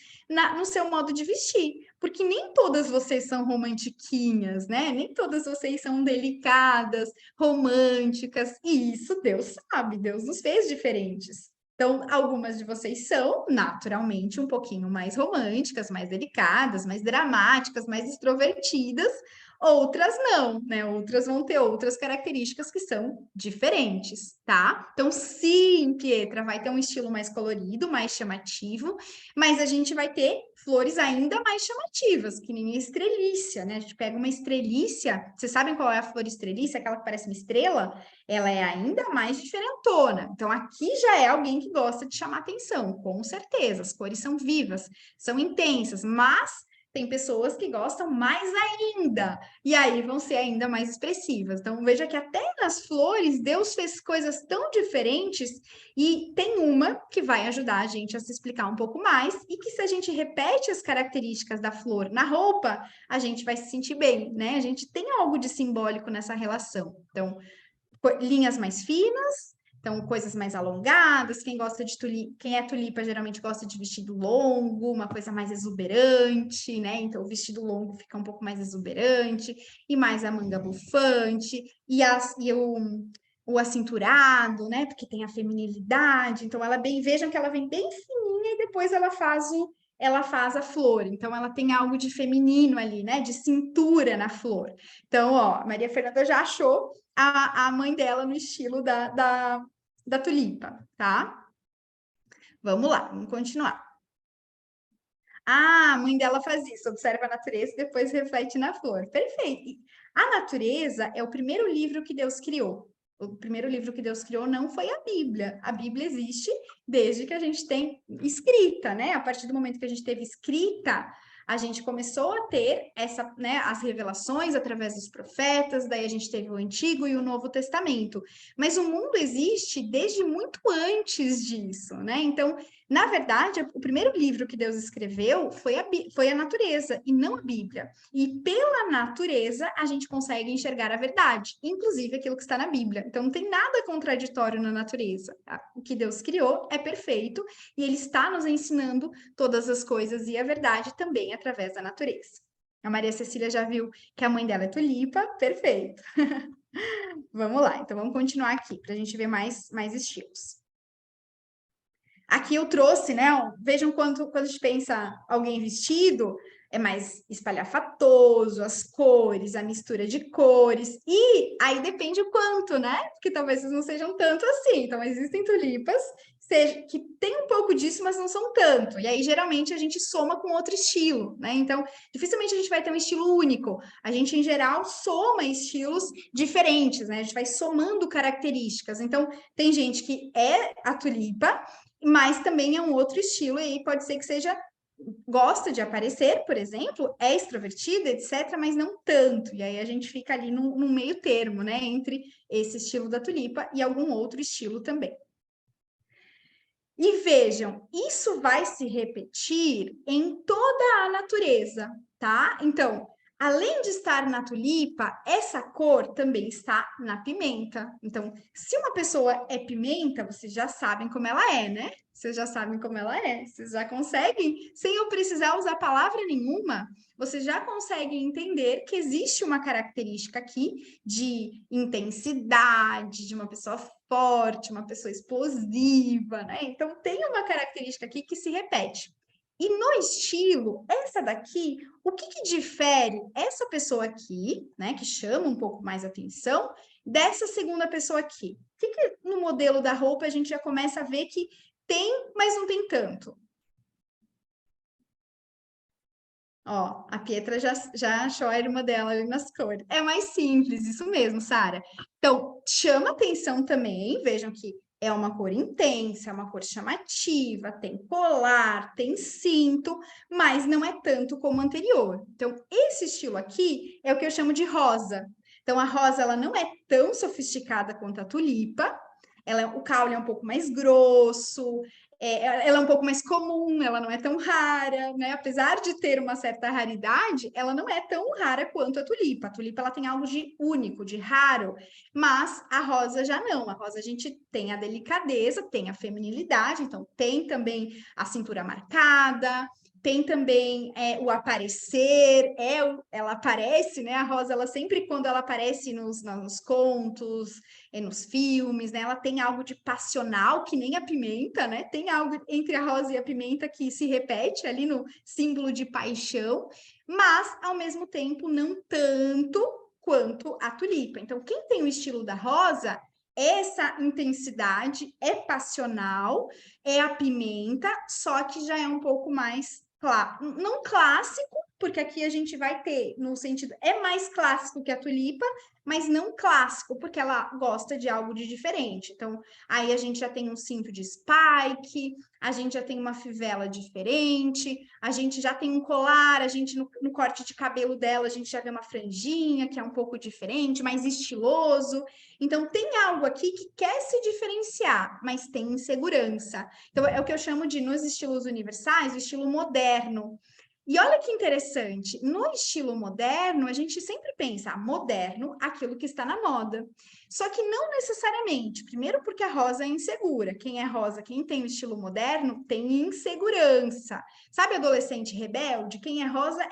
no seu modo de vestir, porque nem todas vocês são romantiquinhas, né? Nem todas vocês são delicadas, românticas, e isso Deus sabe, Deus nos fez diferentes. Então, algumas de vocês são naturalmente um pouquinho mais românticas, mais delicadas, mais dramáticas, mais extrovertidas, outras não, né? Outras vão ter outras características que são diferentes, tá? Então, sim, Pietra vai ter um estilo mais colorido, mais chamativo, mas a gente vai ter flores ainda mais chamativas, que nem a estrelícia, né? A gente pega uma estrelícia, vocês sabem qual é a flor estrelícia? Aquela que parece uma estrela? Ela é ainda mais diferentona. Então, aqui já é alguém que gosta de chamar atenção, com certeza. As cores são vivas, são intensas, mas tem pessoas que gostam mais ainda, e aí vão ser ainda mais expressivas. Então, veja que até nas flores, Deus fez coisas tão diferentes, e tem uma que vai ajudar a gente a se explicar um pouco mais, e que se a gente repete as características da flor na roupa, a gente vai se sentir bem, né? A gente tem algo de simbólico nessa relação. Então, linhas mais finas, então coisas mais alongadas. Quem gosta de tulipa, quem é tulipa geralmente gosta de vestido longo, uma coisa mais exuberante, né? Então o vestido longo fica um pouco mais exuberante, e mais a manga bufante, o acinturado, né? Porque tem a feminilidade. Então ela bem, vejam que ela vem bem fininha e depois ela faz a flor. Então ela tem algo de feminino ali, né? De cintura na flor. Então, ó, Maria Fernanda já achou a mãe dela no estilo da tulipa, tá? Vamos lá, vamos continuar. Ah, a mãe dela faz isso, observa a natureza e depois reflete na flor. Perfeito. A natureza é o primeiro livro que Deus criou. O primeiro livro que Deus criou não foi a Bíblia. A Bíblia existe desde que a gente tem escrita, né? A partir do momento que a gente teve escrita, a gente começou a ter as revelações através dos profetas, daí a gente teve o Antigo e o Novo Testamento. Mas o mundo existe desde muito antes disso, né? Então, na verdade, o primeiro livro que Deus escreveu foi a natureza e não a Bíblia. E pela natureza a gente consegue enxergar a verdade, inclusive aquilo que está na Bíblia. Então não tem nada contraditório na natureza. Tá? O que Deus criou é perfeito e Ele está nos ensinando todas as coisas e a verdade também através da natureza. A Maria Cecília já viu que a mãe dela é tulipa, perfeito. Vamos lá, então vamos continuar aqui para a gente ver mais estilos. Aqui eu trouxe, né? Vejam quando a gente pensa alguém vestido, é mais espalhafatoso, as cores, a mistura de cores. E aí depende o quanto, né? Porque talvez não sejam tanto assim. Então, existem tulipas que tem um pouco disso, mas não são tanto. E aí, geralmente, a gente soma com outro estilo, né? Então, dificilmente a gente vai ter um estilo único. A gente, em geral, soma estilos diferentes, né? A gente vai somando características. Então, tem gente que é a tulipa, mas também é um outro estilo, e aí pode ser que seja, gosta de aparecer, por exemplo, é extrovertida, etc., mas não tanto, e aí a gente fica ali no meio termo, né, entre esse estilo da tulipa e algum outro estilo também. E vejam, isso vai se repetir em toda a natureza, tá? Então, além de estar na tulipa, essa cor também está na pimenta. Então, se uma pessoa é pimenta, vocês já sabem como ela é, né? Vocês já sabem como ela é. Vocês já conseguem, sem eu precisar usar palavra nenhuma, vocês já conseguem entender que existe uma característica aqui de intensidade, de uma pessoa forte, uma pessoa explosiva, né? Então, tem uma característica aqui que se repete. E no estilo, essa daqui, o que difere essa pessoa aqui, né, que chama um pouco mais atenção, dessa segunda pessoa aqui? O que no modelo da roupa a gente já começa a ver que tem, mas não tem tanto? Ó, a Pietra já achou a irmã dela ali nas cores. É mais simples, isso mesmo, Sara. Então, chama atenção também, vejam que é uma cor intensa, é uma cor chamativa, tem colar, tem cinto, mas não é tanto como o anterior. Então, esse estilo aqui é o que eu chamo de rosa. Então, a rosa ela não é tão sofisticada quanto a tulipa, o caule é um pouco mais grosso, ela é um pouco mais comum, ela não é tão rara, né? Apesar de ter uma certa raridade, ela não é tão rara quanto a tulipa. A tulipa ela tem algo de único, de raro, mas a rosa já não. A rosa a gente tem a delicadeza, tem a feminilidade, então tem também a cintura marcada, tem também o aparecer, ela aparece, né? A rosa, ela sempre, quando ela aparece nos contos, nos filmes, né? Ela tem algo de passional, que nem a pimenta, né? Tem algo entre a rosa e a pimenta que se repete ali no símbolo de paixão, mas, ao mesmo tempo, não tanto quanto a tulipa. Então, quem tem o estilo da rosa, essa intensidade é passional, é a pimenta, só que já é um pouco mais não clássico, porque aqui a gente vai ter no sentido, é mais clássico que a tulipa, mas não clássico, porque ela gosta de algo de diferente. Então, aí a gente já tem um cinto de spike, a gente já tem uma fivela diferente, a gente já tem um colar, a gente no corte de cabelo dela, a gente já vê uma franjinha, que é um pouco diferente, mais estiloso. Então, tem algo aqui que quer se diferenciar, mas tem insegurança. Então, é o que eu chamo de, nos estilos universais, o estilo moderno. E olha que interessante, no estilo moderno, a gente sempre pensa moderno, aquilo que está na moda. Só que não necessariamente. Primeiro, porque a rosa é insegura. Quem é rosa, quem tem o estilo moderno, tem insegurança. Sabe, adolescente rebelde? Quem é rosa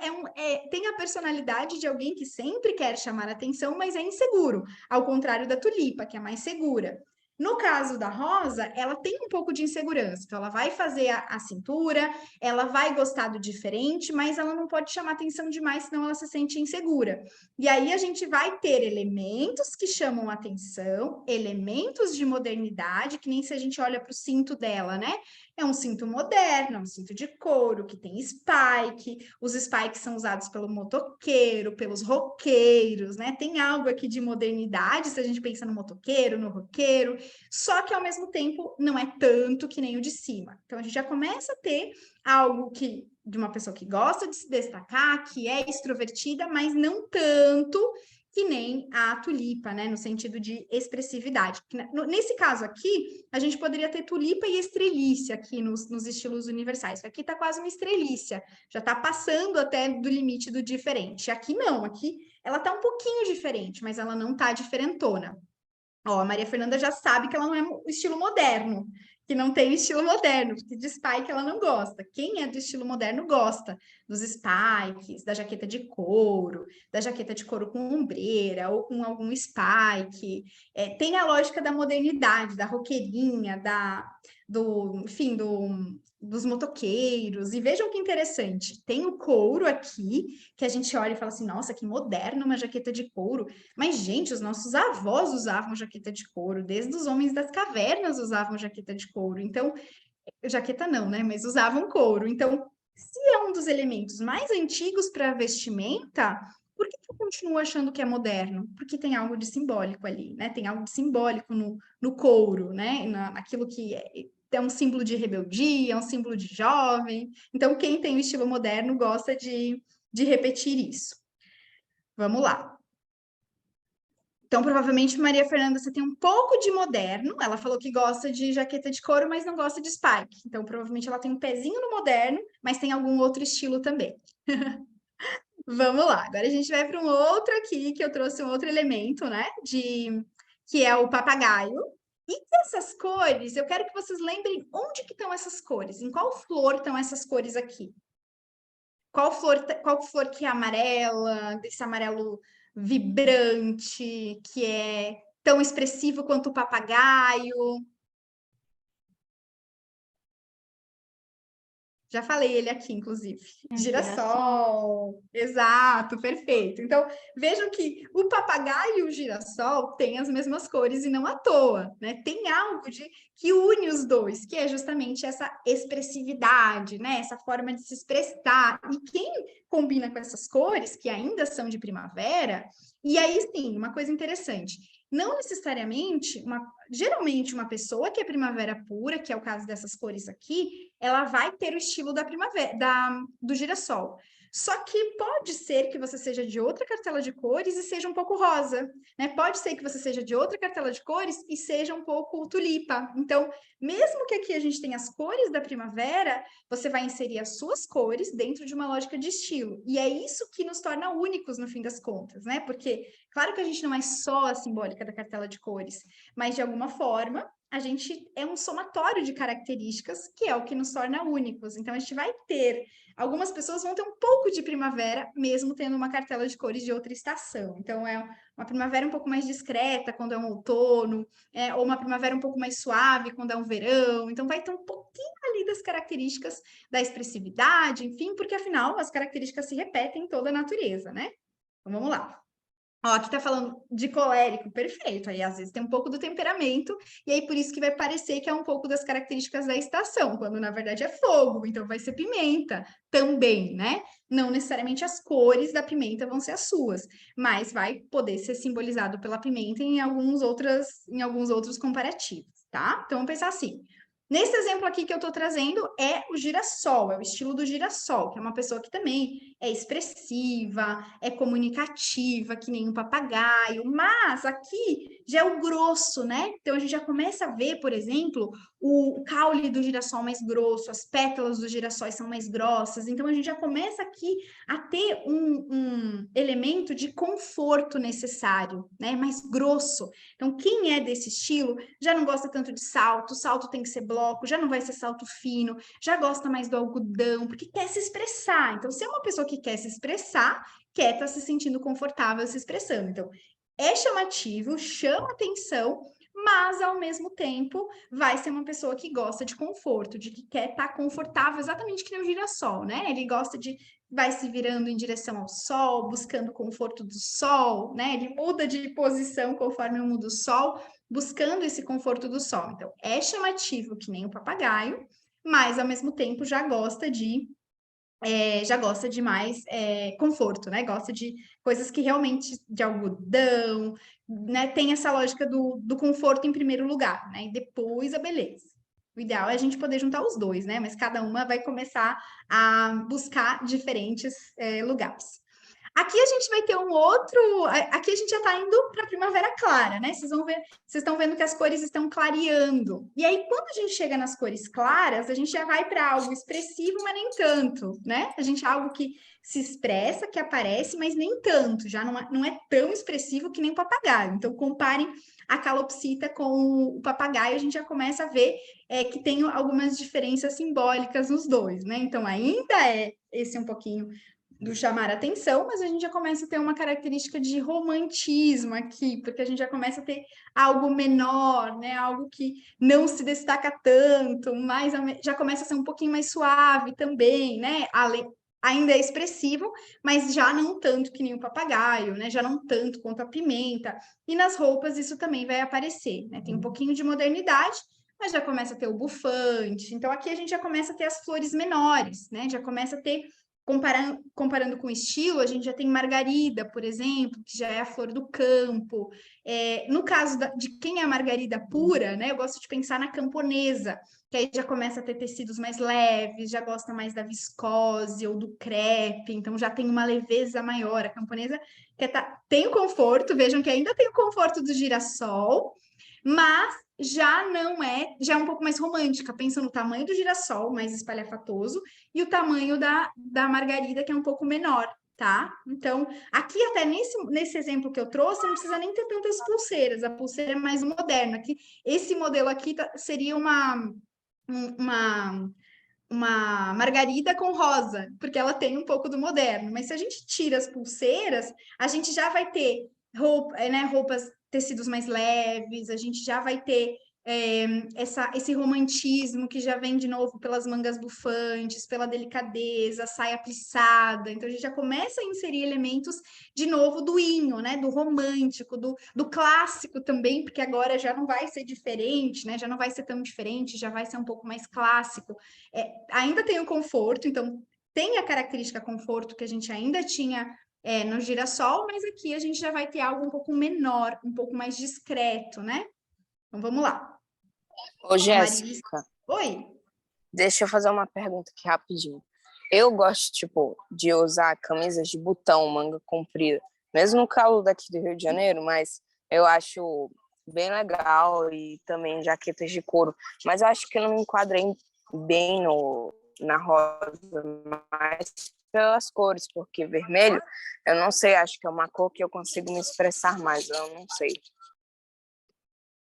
tem a personalidade de alguém que sempre quer chamar atenção, mas é inseguro. Ao contrário da tulipa, que é mais segura. No caso da rosa, ela tem um pouco de insegurança. Então, ela vai fazer a cintura, ela vai gostar do diferente, mas ela não pode chamar atenção demais, senão ela se sente insegura. E aí a gente vai ter elementos que chamam atenção, elementos de modernidade, que nem se a gente olha para o cinto dela, né? É um cinto moderno, é um cinto de couro, que tem spike. Os spikes são usados pelo motoqueiro, pelos roqueiros, né? Tem algo aqui de modernidade, se a gente pensa no motoqueiro, no roqueiro, só que ao mesmo tempo não é tanto que nem o de cima. Então a gente já começa a ter algo que de uma pessoa que gosta de se destacar, que é extrovertida, mas não tanto que nem a tulipa, né? No sentido de expressividade. Nesse caso aqui, a gente poderia ter tulipa e estrelícia aqui nos estilos universais. Aqui tá quase uma estrelícia, já tá passando até do limite do diferente. Aqui não, aqui ela tá um pouquinho diferente, mas ela não tá diferentona. Ó, a Maria Fernanda já sabe que ela não é o estilo moderno, que não tem estilo moderno, porque de spike ela não gosta. Quem é do estilo moderno gosta dos spikes, da jaqueta de couro com ombreira ou com algum spike. Tem a lógica da modernidade, da roqueirinha, enfim, dos motoqueiros. E vejam que interessante, tem o couro aqui, que a gente olha e fala assim, nossa, que moderno uma jaqueta de couro. Mas, gente, os nossos avós usavam jaqueta de couro, desde os homens das cavernas usavam jaqueta de couro. Então, jaqueta não, né? Mas usavam couro. Então, se é um dos elementos mais antigos para vestimenta, por que eu continuo achando que é moderno? Porque tem algo de simbólico ali, né? Tem algo de simbólico no couro, né? Naquilo que é um símbolo de rebeldia, é um símbolo de jovem. Então, quem tem o estilo moderno gosta de repetir isso. Vamos lá. Então, provavelmente, Maria Fernanda, você tem um pouco de moderno. Ela falou que gosta de jaqueta de couro, mas não gosta de spike. Então, provavelmente, ela tem um pezinho no moderno, mas tem algum outro estilo também. Vamos lá. Agora a gente vai para um outro aqui, que eu trouxe um outro elemento, né? Que é o papagaio. E essas cores, eu quero que vocês lembrem onde que estão essas cores. Em qual flor estão essas cores aqui? Qual flor que é amarela, desse amarelo vibrante, que é tão expressivo quanto o papagaio? Já falei ele aqui, inclusive. Girassol. Exato, perfeito. Então, vejam que o papagaio e o girassol têm as mesmas cores e não à toa, né? Tem algo que une os dois, que é justamente essa expressividade, né? Essa forma de se expressar. E quem combina com essas cores, que ainda são de primavera, e aí sim, uma coisa interessante. Não necessariamente, geralmente uma pessoa que é primavera pura, que é o caso dessas cores aqui, ela vai ter o estilo da primavera, do girassol. Só que pode ser que você seja de outra cartela de cores e seja um pouco rosa, né? Pode ser que você seja de outra cartela de cores e seja um pouco tulipa. Então, mesmo que aqui a gente tenha as cores da primavera, você vai inserir as suas cores dentro de uma lógica de estilo. E é isso que nos torna únicos no fim das contas, né? Porque, claro que a gente não é só a simbólica da cartela de cores, mas de alguma forma a gente é um somatório de características que é o que nos torna únicos. Então, a gente vai ter. Algumas pessoas vão ter um pouco de primavera, mesmo tendo uma cartela de cores de outra estação. Então, é uma primavera um pouco mais discreta quando é um outono, ou uma primavera um pouco mais suave quando é um verão. Então, vai ter um pouquinho ali das características da expressividade, enfim, porque afinal as características se repetem em toda a natureza, né? Então, vamos lá. Ó, aqui tá falando de colérico, perfeito. Aí às vezes tem um pouco do temperamento, e aí por isso que vai parecer que é um pouco das características da estação, quando na verdade é fogo, então vai ser pimenta também, né? Não necessariamente as cores da pimenta vão ser as suas, mas vai poder ser simbolizado pela pimenta em alguns outros comparativos, tá? Então vamos pensar assim. Nesse exemplo aqui que eu estou trazendo é o girassol, é o estilo do girassol, que é uma pessoa que também é expressiva, é comunicativa, que nem um papagaio, mas aqui já é o grosso, né? Então a gente já começa a ver, por exemplo, o caule do girassol mais grosso, as pétalas dos girassóis são mais grossas, então a gente já começa aqui a ter um elemento de conforto necessário, né? Mais grosso. Então, quem é desse estilo já não gosta tanto de salto, o salto tem que ser bloco, já não vai ser salto fino, já gosta mais do algodão, porque quer se expressar. Então, se é uma pessoa que quer se expressar, quer estar se sentindo confortável se expressando. Então, é chamativo, chama atenção, mas ao mesmo tempo vai ser uma pessoa que gosta de conforto, de que quer estar confortável, exatamente que nem o girassol, né? Ele gosta de vai se virando em direção ao sol, buscando o conforto do sol, né? Ele muda de posição conforme o muda o sol, buscando esse conforto do sol. Então, é chamativo que nem o papagaio, mas ao mesmo tempo já gosta de mais conforto, né? Gosta de coisas que realmente de algodão, né? Tem essa lógica do conforto em primeiro lugar, né? E depois a beleza. O ideal é a gente poder juntar os dois, né? Mas cada uma vai começar a buscar diferentes lugares. Aqui a gente vai ter um outro. Aqui a gente já está indo para a primavera clara, né? Vocês vão ver, vocês estão vendo que as cores estão clareando. E aí, quando a gente chega nas cores claras, a gente já vai para algo expressivo, mas nem tanto, né? A gente algo que se expressa, que aparece, mas nem tanto. Já não é tão expressivo que nem o papagaio. Então, comparem a calopsita com o papagaio, a gente já começa a ver que tem algumas diferenças simbólicas nos dois, né? Então, ainda é esse um pouquinho do chamar atenção, mas a gente já começa a ter uma característica de romantismo aqui, porque a gente já começa a ter algo menor, né? Algo que não se destaca tanto, mas já começa a ser um pouquinho mais suave também, né? Ainda é expressivo, mas já não tanto que nem o papagaio, né? Já não tanto quanto a pimenta. E nas roupas isso também vai aparecer, né? Tem um pouquinho de modernidade, mas já começa a ter o bufante. Então aqui a gente já começa a ter as flores menores, né? Já começa a ter comparando com o estilo, a gente já tem margarida, por exemplo, que já é a flor do campo. No caso de quem é a margarida pura, né, eu gosto de pensar na camponesa, que aí já começa a ter tecidos mais leves, já gosta mais da viscose ou do crepe, então já tem uma leveza maior. A camponesa tem o conforto, vejam que ainda tem o conforto do girassol, mas já é um pouco mais romântica, pensa no tamanho do girassol, mais espalhafatoso, e o tamanho da margarida, que é um pouco menor, tá? Então, aqui até nesse exemplo que eu trouxe, não precisa nem ter tantas pulseiras, a pulseira é mais moderna. Aqui, esse modelo aqui seria uma margarida com rosa, porque ela tem um pouco do moderno. Mas se a gente tira as pulseiras, a gente já vai ter roupas, tecidos mais leves, a gente já vai ter esse romantismo que já vem de novo pelas mangas bufantes, pela delicadeza, saia plissada. Então a gente já começa a inserir elementos de novo do hinho, né? Do romântico, do clássico também, porque agora já não vai ser diferente, né? Já não vai ser tão diferente, já vai ser um pouco mais clássico. Ainda tem o conforto, então tem a característica conforto que a gente ainda tinha no girassol, mas aqui a gente já vai ter algo um pouco menor, um pouco mais discreto, né? Então vamos lá. Ô, Jéssica, Oi? deixa eu fazer uma pergunta aqui rapidinho. eu gosto, tipo, de usar camisas de botão, manga comprida, mesmo no calor daqui do Rio de Janeiro, mas eu acho bem legal, e também jaquetas de couro, mas eu acho que eu não me enquadrei bem na rosa, mais pelas cores, porque vermelho, eu não sei, acho que é uma cor que eu consigo me expressar mais, eu não sei.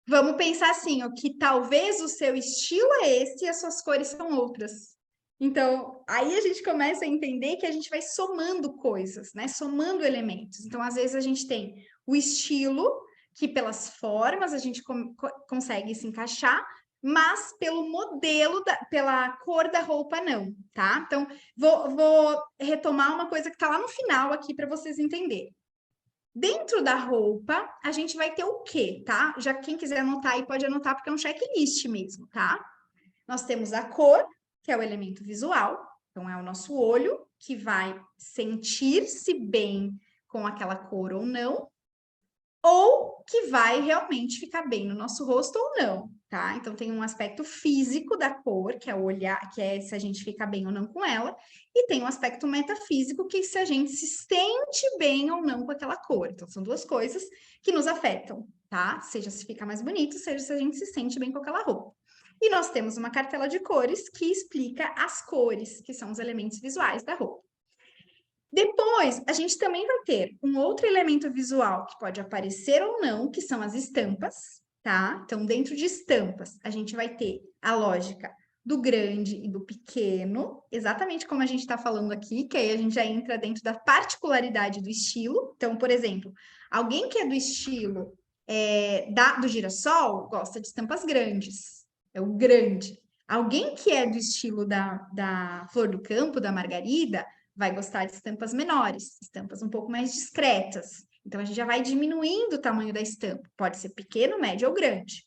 Vamos pensar assim, ó, que talvez o seu estilo é esse e as suas cores são outras. Então, aí a gente começa a entender que a gente vai somando coisas, né? Somando elementos. Então, às vezes a gente tem o estilo, que pelas formas a gente consegue se encaixar, mas pelo modelo, pela cor da roupa, não, tá? Então, vou retomar uma coisa que está lá no final aqui para vocês entenderem. Dentro da roupa, a gente vai ter o quê, tá? Já quem quiser anotar aí pode anotar, porque é um checklist mesmo, tá? Nós temos a cor, que é o elemento visual, então é o nosso olho que vai sentir-se bem com aquela cor ou não, ou que vai realmente ficar bem no nosso rosto ou não, tá? Então tem um aspecto físico da cor, que é o olhar, que é se a gente fica bem ou não com ela, e tem um aspecto metafísico, que é se a gente se sente bem ou não com aquela cor. Então são duas coisas que nos afetam, tá? Seja se fica mais bonito, seja se a gente se sente bem com aquela roupa. E nós temos uma cartela de cores que explica as cores, que são os elementos visuais da roupa. Depois, a gente também vai ter um outro elemento visual que pode aparecer ou não, que são as estampas, tá? Então, dentro de estampas, a gente vai ter a lógica do grande e do pequeno, exatamente como a gente está falando aqui, que aí a gente já entra dentro da particularidade do estilo. Então, por exemplo, alguém que é do estilo do girassol gosta de estampas grandes, é o grande. Alguém que é do estilo da flor do campo, da margarida, vai gostar de estampas menores, estampas um pouco mais discretas. Então, a gente já vai diminuindo o tamanho da estampa. Pode ser pequeno, médio ou grande.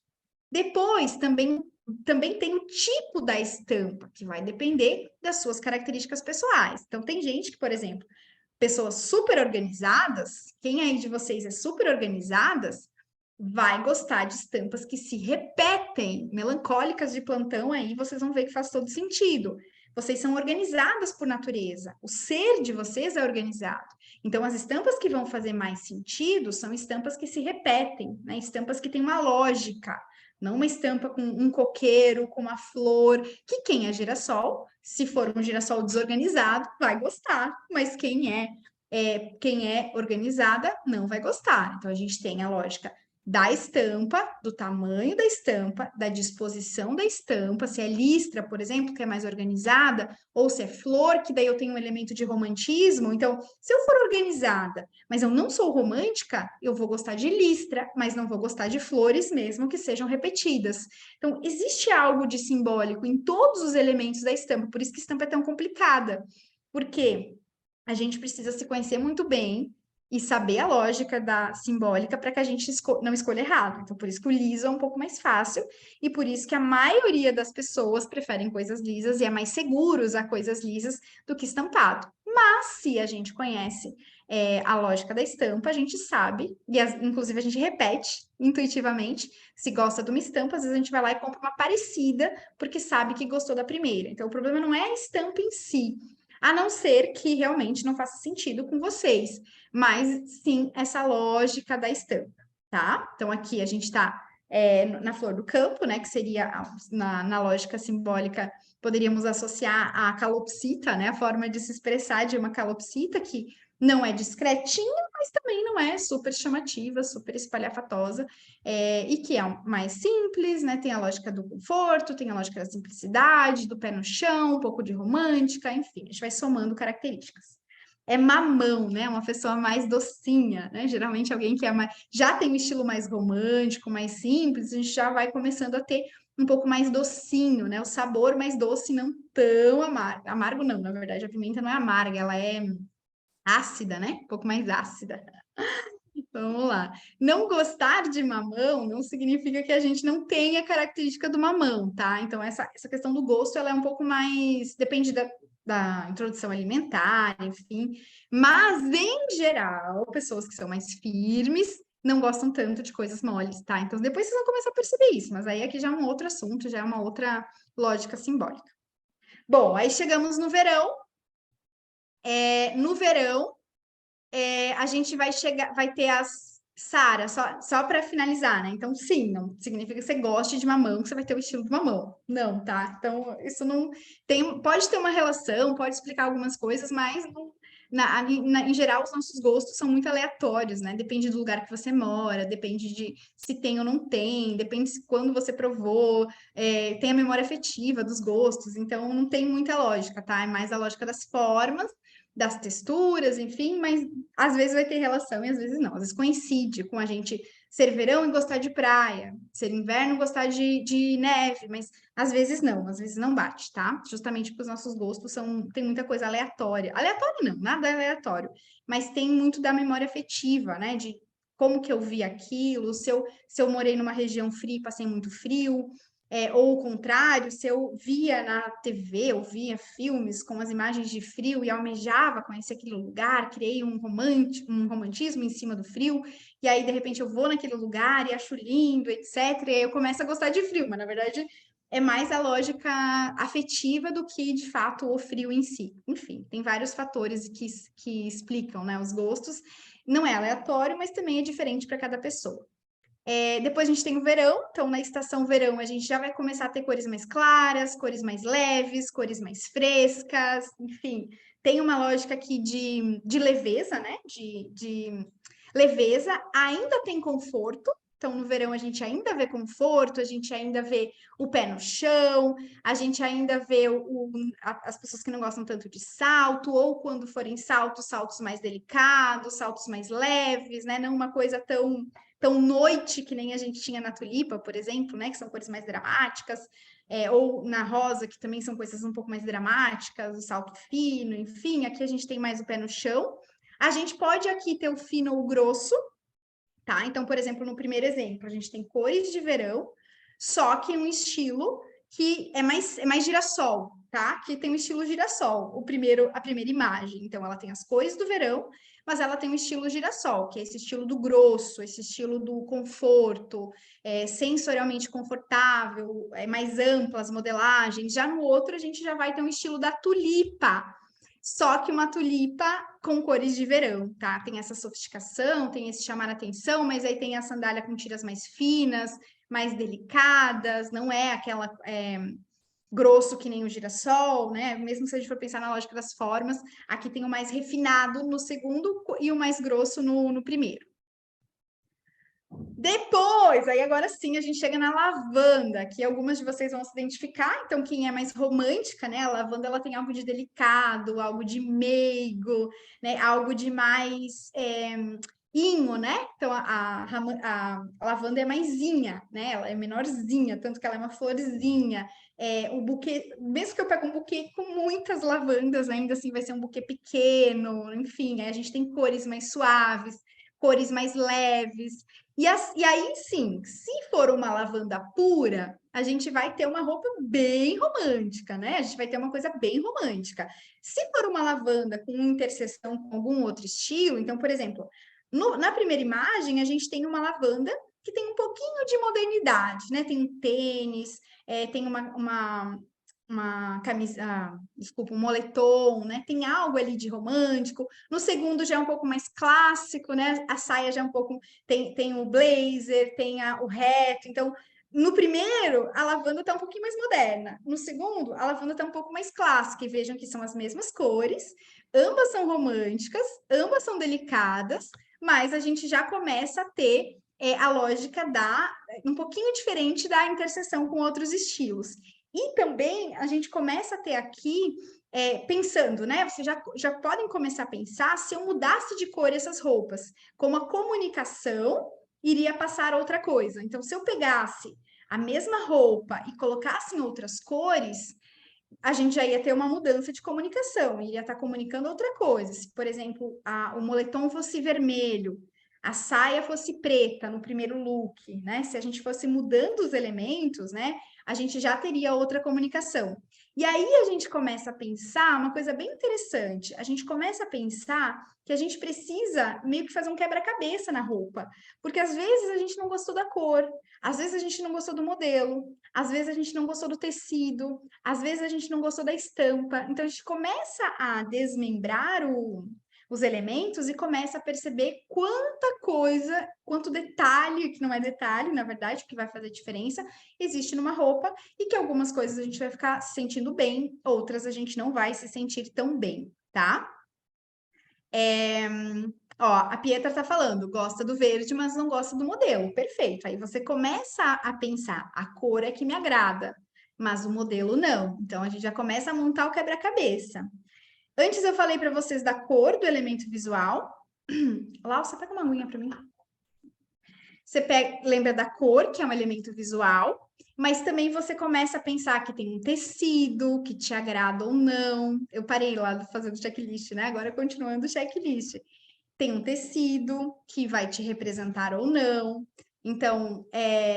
Depois, também tem o tipo da estampa, que vai depender das suas características pessoais. Então, tem gente que, por exemplo, pessoas super organizadas, quem aí de vocês é super organizadas, vai gostar de estampas que se repetem, melancólicas de plantão, aí vocês vão ver que faz todo sentido. Vocês são organizadas por natureza, o ser de vocês é organizado. Então, as estampas que vão fazer mais sentido são estampas que se repetem, né? Estampas que têm uma lógica, não uma estampa com um coqueiro, com uma flor, que quem é girassol, se for um girassol desorganizado, vai gostar, mas quem é organizada não vai gostar. Então, a gente tem a lógica da estampa, do tamanho da estampa, da disposição da estampa, se é listra, por exemplo, que é mais organizada, ou se é flor, que daí eu tenho um elemento de romantismo. Então, se eu for organizada, mas eu não sou romântica, eu vou gostar de listra, mas não vou gostar de flores, mesmo que sejam repetidas. Então, existe algo de simbólico em todos os elementos da estampa, por isso que a estampa é tão complicada, porque a gente precisa se conhecer muito bem e saber a lógica da simbólica para que a gente não escolha errado. Então, por isso que o liso é um pouco mais fácil e por isso que a maioria das pessoas preferem coisas lisas e é mais seguro usar coisas lisas do que estampado. Mas se a gente conhece a lógica da estampa, a gente sabe, e inclusive a gente repete intuitivamente, se gosta de uma estampa, às vezes a gente vai lá e compra uma parecida, porque sabe que gostou da primeira. Então, o problema não é a estampa em si, a não ser que realmente não faça sentido com vocês, mas sim essa lógica da estampa, tá? Então, aqui a gente está na flor do campo, né? Que seria, na lógica simbólica, poderíamos associar a calopsita, né? A forma de se expressar de uma calopsita, que não é discretinha, mas também não é super chamativa, super espalhafatosa, e que é mais simples, né? Tem a lógica do conforto, tem a lógica da simplicidade, do pé no chão, um pouco de romântica, enfim, a gente vai somando características. É mamão, né? Uma pessoa mais docinha, né? Geralmente alguém que já tem um estilo mais romântico, mais simples, a gente já vai começando a ter um pouco mais docinho, né? O sabor mais doce, não tão amargo. Amargo não, na verdade, a pimenta não é amarga, ela é ácida, né? Um pouco mais ácida. Vamos lá. Não gostar de mamão não significa que a gente não tenha característica do mamão, tá? Então, essa questão do gosto, ela é um pouco mais... Depende da introdução alimentar, enfim. Mas, em geral, pessoas que são mais firmes não gostam tanto de coisas moles, tá? Então, depois vocês vão começar a perceber isso. Mas aí aqui já é um outro assunto, já é uma outra lógica simbólica. Bom, aí chegamos no verão. No verão, a gente vai ter as Sara, só para finalizar, né? Então, sim, não significa que você goste de mamão, que você vai ter o estilo do mamão. Não, tá? Então, isso não tem. Pode ter uma relação, pode explicar algumas coisas, mas não, em geral, os nossos gostos são muito aleatórios, né? Depende do lugar que você mora, depende de se tem ou não tem, depende de quando você provou, tem a memória afetiva dos gostos, então não tem muita lógica, tá? É mais a lógica das formas, das texturas, enfim, mas às vezes vai ter relação e às vezes não. Às vezes coincide com a gente ser verão e gostar de praia, ser inverno e gostar de neve, mas às vezes não bate, tá? Justamente porque os nossos gostos tem muita coisa aleatória. Aleatório não, nada é aleatório, mas tem muito da memória afetiva, né? De como que eu vi aquilo, se eu morei numa região fria e passei muito frio, ou o contrário, se eu via na TV, eu via filmes com as imagens de frio e almejava conhecer aquele lugar, criei um romantismo em cima do frio, e aí de repente eu vou naquele lugar e acho lindo, etc. E aí eu começo a gostar de frio, mas na verdade é mais a lógica afetiva do que de fato o frio em si. Enfim, tem vários fatores que explicam, né, os gostos. Não é aleatório, mas também é diferente para cada pessoa. Depois a gente tem o verão, então na estação verão a gente já vai começar a ter cores mais claras, cores mais leves, cores mais frescas, enfim, tem uma lógica aqui de leveza, né? De leveza, ainda tem conforto. Então, no verão, a gente ainda vê conforto, a gente ainda vê o pé no chão, a gente ainda vê as pessoas que não gostam tanto de salto, ou quando forem saltos mais delicados, saltos mais leves, né? Não uma coisa tão noite que nem a gente tinha na tulipa, por exemplo, né? Que são cores mais dramáticas, ou na rosa, que também são coisas um pouco mais dramáticas, o salto fino, enfim, aqui a gente tem mais o pé no chão. A gente pode aqui ter o fino ou o grosso, tá? Então, por exemplo, no primeiro exemplo, a gente tem cores de verão, só que um estilo que é mais girassol, tá? Que tem o estilo girassol, a primeira imagem. Então, ela tem as cores do verão, mas ela tem o estilo girassol, que é esse estilo do grosso, esse estilo do conforto, sensorialmente confortável, mais amplas modelagens. Já no outro, a gente já vai ter um estilo da tulipa, só que uma tulipa com cores de verão, tá? Tem essa sofisticação, tem esse chamar a atenção, mas aí tem a sandália com tiras mais finas, mais delicadas, não é aquela grosso que nem o girassol, né? Mesmo se a gente for pensar na lógica das formas, aqui tem o mais refinado no segundo e o mais grosso no primeiro. Depois, aí agora sim, a gente chega na lavanda, que algumas de vocês vão se identificar. Então, quem é mais romântica, né? A lavanda, ela tem algo de delicado, algo de meigo, né? Algo de mais inho, né? Então, a lavanda é maisinha, né? Ela é menorzinha, tanto que ela é uma florzinha. O buquê, mesmo que eu pegue um buquê com muitas lavandas, ainda assim vai ser um buquê pequeno, enfim, a gente tem cores mais suaves, cores mais leves. E aí, sim, se for uma lavanda pura, a gente vai ter uma roupa bem romântica, né? A gente vai ter uma coisa bem romântica. Se for uma lavanda com interseção com algum outro estilo, então, por exemplo, na primeira imagem, a gente tem uma lavanda que tem um pouquinho de modernidade, né? Tem um tênis, tem uma camisa, desculpa, um moletom, né? Tem algo ali de romântico. No segundo já é um pouco mais clássico, né? A saia já é um pouco tem o blazer, tem o reto. Então, no primeiro, a lavanda está um pouquinho mais moderna. No segundo, a lavanda está um pouco mais clássica. E vejam que são as mesmas cores, ambas são românticas, ambas são delicadas, mas a gente já começa a ter a lógica um pouquinho diferente da interseção com outros estilos. E também a gente começa a ter aqui, pensando, né? Vocês já podem começar a pensar se eu mudasse de cor essas roupas, como a comunicação iria passar outra coisa. Então, se eu pegasse a mesma roupa e colocasse em outras cores, a gente já ia ter uma mudança de comunicação, iria estar comunicando outra coisa. Se, por exemplo, o moletom fosse vermelho, a saia fosse preta no primeiro look, né? Se a gente fosse mudando os elementos, né? A gente já teria outra comunicação. E aí a gente começa a pensar uma coisa bem interessante. A gente começa a pensar que a gente precisa meio que fazer um quebra-cabeça na roupa, porque às vezes a gente não gostou da cor, às vezes a gente não gostou do modelo, às vezes a gente não gostou do tecido, às vezes a gente não gostou da estampa. Então a gente começa a desmembrar os elementos e começa a perceber quanta coisa, quanto detalhe, que não é detalhe, na verdade, que vai fazer diferença, existe numa roupa, e que algumas coisas a gente vai ficar se sentindo bem, outras a gente não vai se sentir tão bem, tá? Ó, a Pietra tá falando, gosta do verde, mas não gosta do modelo. Perfeito. Aí você começa a pensar, a cor é que me agrada, mas o modelo não. Então a gente já começa a montar o quebra-cabeça. Antes eu falei para vocês da cor do elemento visual. Lá, você pega uma aguinha para mim. Você lembra da cor, que é um elemento visual, mas também você começa a pensar que tem um tecido que te agrada ou não. Eu parei lá fazendo checklist, né? Agora continuando o checklist. Tem um tecido que vai te representar ou não. Então,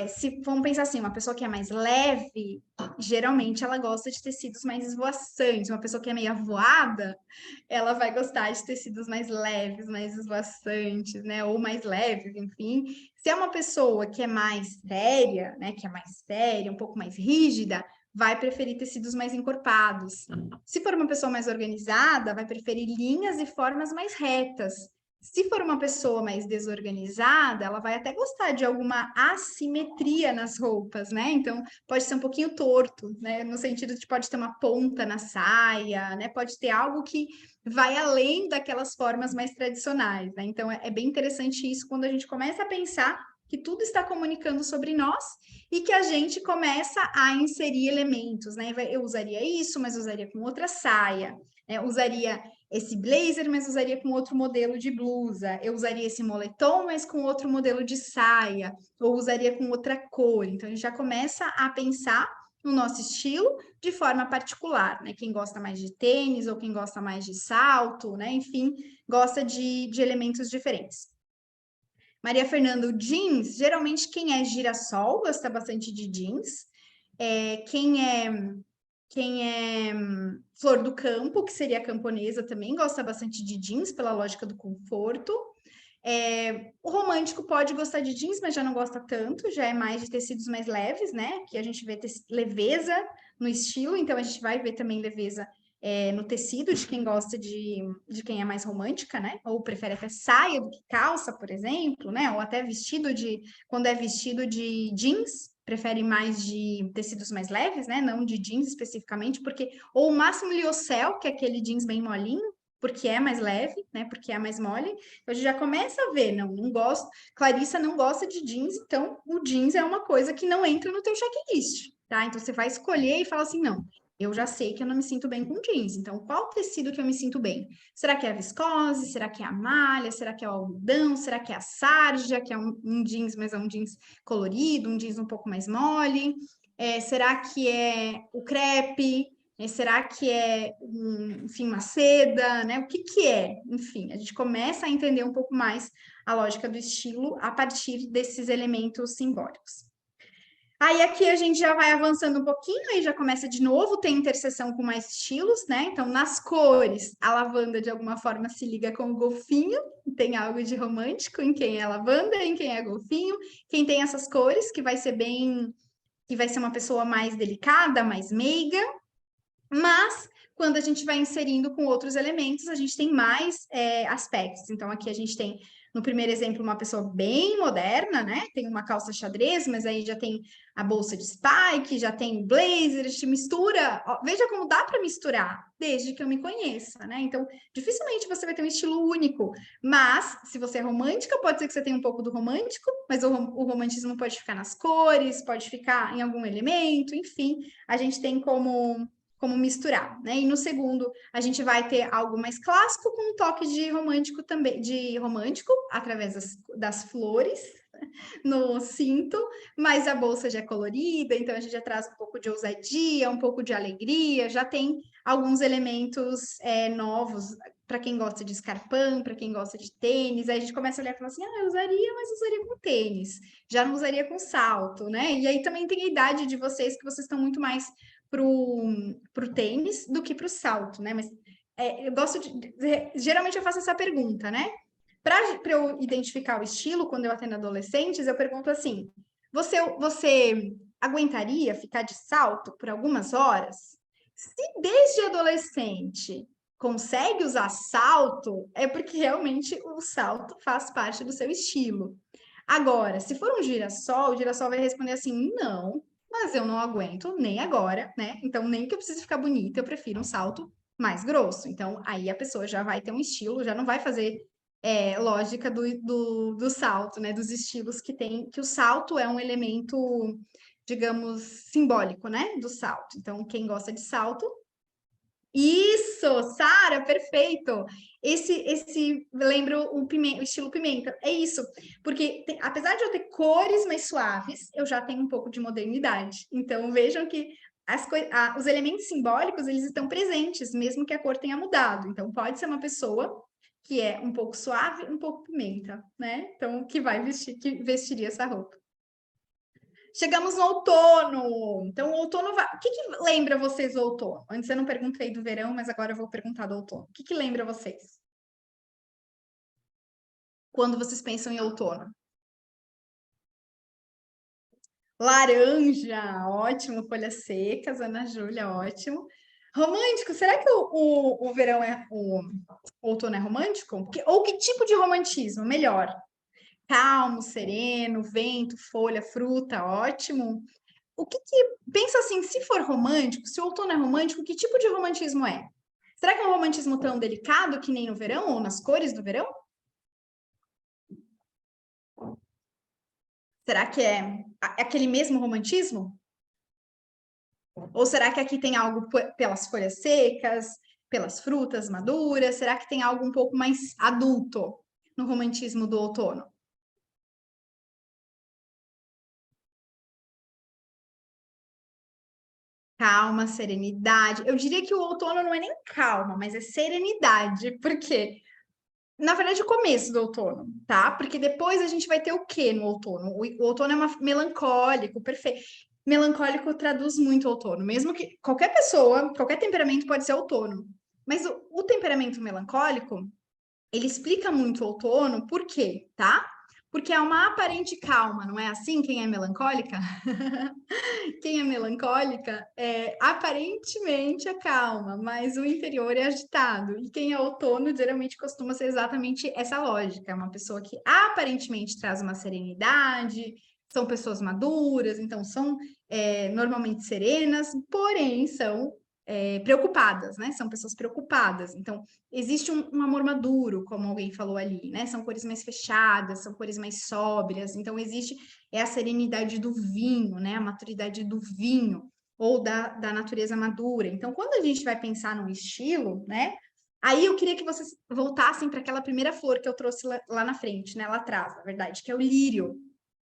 se vamos pensar assim, uma pessoa que é mais leve, geralmente ela gosta de tecidos mais esvoaçantes. Uma pessoa que é meio avoada, ela vai gostar de tecidos mais leves, mais esvoaçantes, né? Ou mais leves, enfim. Se é uma pessoa que é mais séria, né? Que é mais séria, um pouco mais rígida, vai preferir tecidos mais encorpados. Se for uma pessoa mais organizada, vai preferir linhas e formas mais retas. Se for uma pessoa mais desorganizada, ela vai até gostar de alguma assimetria nas roupas, né? Então, pode ser um pouquinho torto, né? No sentido de pode ter uma ponta na saia, né? Pode ter algo que vai além daquelas formas mais tradicionais, né? Então, é bem interessante isso quando a gente começa a pensar que tudo está comunicando sobre nós e que a gente começa a inserir elementos, né? Eu usaria isso, mas usaria com outra saia, né? Usaria esse blazer, mas usaria com outro modelo de blusa. Eu usaria esse moletom, mas com outro modelo de saia. Ou usaria com outra cor. Então, a gente já começa a pensar no nosso estilo de forma particular, né? Quem gosta mais de tênis ou quem gosta mais de salto, né? Enfim, gosta de elementos diferentes. Maria Fernanda, o jeans, geralmente quem é girassol gosta bastante de jeans. Quem é flor do campo, que seria a camponesa, também gosta bastante de jeans, pela lógica do conforto. O romântico pode gostar de jeans, mas já não gosta tanto, já é mais de tecidos mais leves, né? Que a gente vê leveza no estilo, então a gente vai ver também leveza no tecido de quem gosta de quem é mais romântica, né? Ou prefere até saia do que calça, por exemplo, né? Ou até quando é vestido de jeans, prefere mais de tecidos mais leves, né? Não de jeans especificamente, porque ou o máximo lyocell, que é aquele jeans bem molinho, porque é mais leve, né? Porque é mais mole. Então a gente já começa a ver, não gosto. Clarissa não gosta de jeans, então o jeans é uma coisa que não entra no teu checklist, tá? Então você vai escolher e fala assim, não, eu já sei que eu não me sinto bem com jeans, então qual tecido que eu me sinto bem? Será que é a viscose? Será que é a malha? Será que é o algodão? Será que é a sarja, que é um jeans, mas é um jeans colorido, um jeans um pouco mais mole? Será que é o crepe? Será que é, enfim, uma seda, né? O que que é? Enfim, a gente começa a entender um pouco mais a lógica do estilo a partir desses elementos simbólicos. Aí aqui a gente já vai avançando um pouquinho, aí já começa de novo, tem interseção com mais estilos, né? Então, nas cores, a lavanda de alguma forma se liga com o golfinho, tem algo de romântico em quem é lavanda, em quem é golfinho, quem tem essas cores, que vai ser uma pessoa mais delicada, mais meiga, mas quando a gente vai inserindo com outros elementos, a gente tem mais aspectos. Então, aqui a gente tem, no primeiro exemplo, uma pessoa bem moderna, né? Tem uma calça xadrez, mas aí já tem a bolsa de spike, já tem blazer, a gente mistura. Ó, veja como dá para misturar, desde que eu me conheça, né? Então, dificilmente você vai ter um estilo único. Mas, se você é romântica, pode ser que você tenha um pouco do romântico, mas o romantismo pode ficar nas cores, pode ficar em algum elemento, enfim, a gente tem como misturar, né? E no segundo, a gente vai ter algo mais clássico com um toque de romântico também, de romântico, através das flores no cinto, mas a bolsa já é colorida, então a gente já traz um pouco de ousadia, um pouco de alegria, já tem alguns elementos novos para quem gosta de escarpão, para quem gosta de tênis, aí a gente começa a olhar e falar assim, eu usaria, mas usaria com tênis, já não usaria com salto, né? E aí também tem a idade de vocês, que vocês estão muito mais pro tênis do que pro salto, né? Mas eu gosto geralmente eu faço essa pergunta, né? Para eu identificar o estilo, quando eu atendo adolescentes, eu pergunto assim: você aguentaria ficar de salto por algumas horas? Se desde adolescente consegue usar salto, é porque realmente o salto faz parte do seu estilo. Agora, se for um girassol, o girassol vai responder assim: não, mas eu não aguento nem agora, né? Então, nem que eu precise ficar bonita, eu prefiro um salto mais grosso. Então, aí a pessoa já vai ter um estilo, já não vai fazer lógica do salto, né? Dos estilos que tem, que o salto é um elemento, digamos, simbólico, né? Do salto. Então, quem gosta de salto. Isso, Sara, perfeito. Esse lembra o estilo pimenta. É isso, porque apesar de eu ter cores mais suaves, eu já tenho um pouco de modernidade. Então vejam que os elementos simbólicos eles estão presentes, mesmo que a cor tenha mudado. Então pode ser uma pessoa que é um pouco suave, um pouco pimenta, né? Então que que vestiria essa roupa. Chegamos no outono. Então, o outono vai. O que lembra vocês do outono? Antes eu não perguntei do verão, mas agora eu vou perguntar do outono. O que lembra vocês? Quando vocês pensam em outono? Laranja, ótimo. Folhas secas, Ana Júlia, ótimo. Romântico, será que o verão o outono é romântico? Ou que tipo de romantismo? Melhor. Calmo, sereno, vento, folha, fruta, ótimo. Pensa assim, se for romântico, se o outono é romântico, que tipo de romantismo é? Será que é um romantismo tão delicado que nem no verão, ou nas cores do verão? Será que é aquele mesmo romantismo? Ou será que aqui tem algo pelas folhas secas, pelas frutas maduras? Será que tem algo um pouco mais adulto no romantismo do outono? Calma, serenidade. Eu diria que o outono não é nem calma, mas é serenidade. Por quê? Na verdade, o começo do outono, tá? Porque depois a gente vai ter o quê no outono? O outono é melancólico, perfeito. Melancólico traduz muito outono, mesmo que qualquer pessoa, qualquer temperamento pode ser outono. Mas o temperamento melancólico, ele explica muito o outono, por quê, tá? Porque é uma aparente calma, não é assim? Quem é melancólica? Quem é melancólica aparentemente é calma, mas o interior é agitado. E quem é outono geralmente costuma ser exatamente essa lógica. É uma pessoa que aparentemente traz uma serenidade, são pessoas maduras, então são normalmente serenas, porém são preocupadas, né? São pessoas preocupadas. Então, existe um amor maduro, como alguém falou ali, né? São cores mais fechadas, são cores mais sóbrias. Então, existe a serenidade do vinho, né? A maturidade do vinho ou da natureza madura. Então, quando a gente vai pensar num estilo, né? Aí eu queria que vocês voltassem para aquela primeira flor que eu trouxe lá na frente, né? Lá atrás, na verdade, que é o lírio.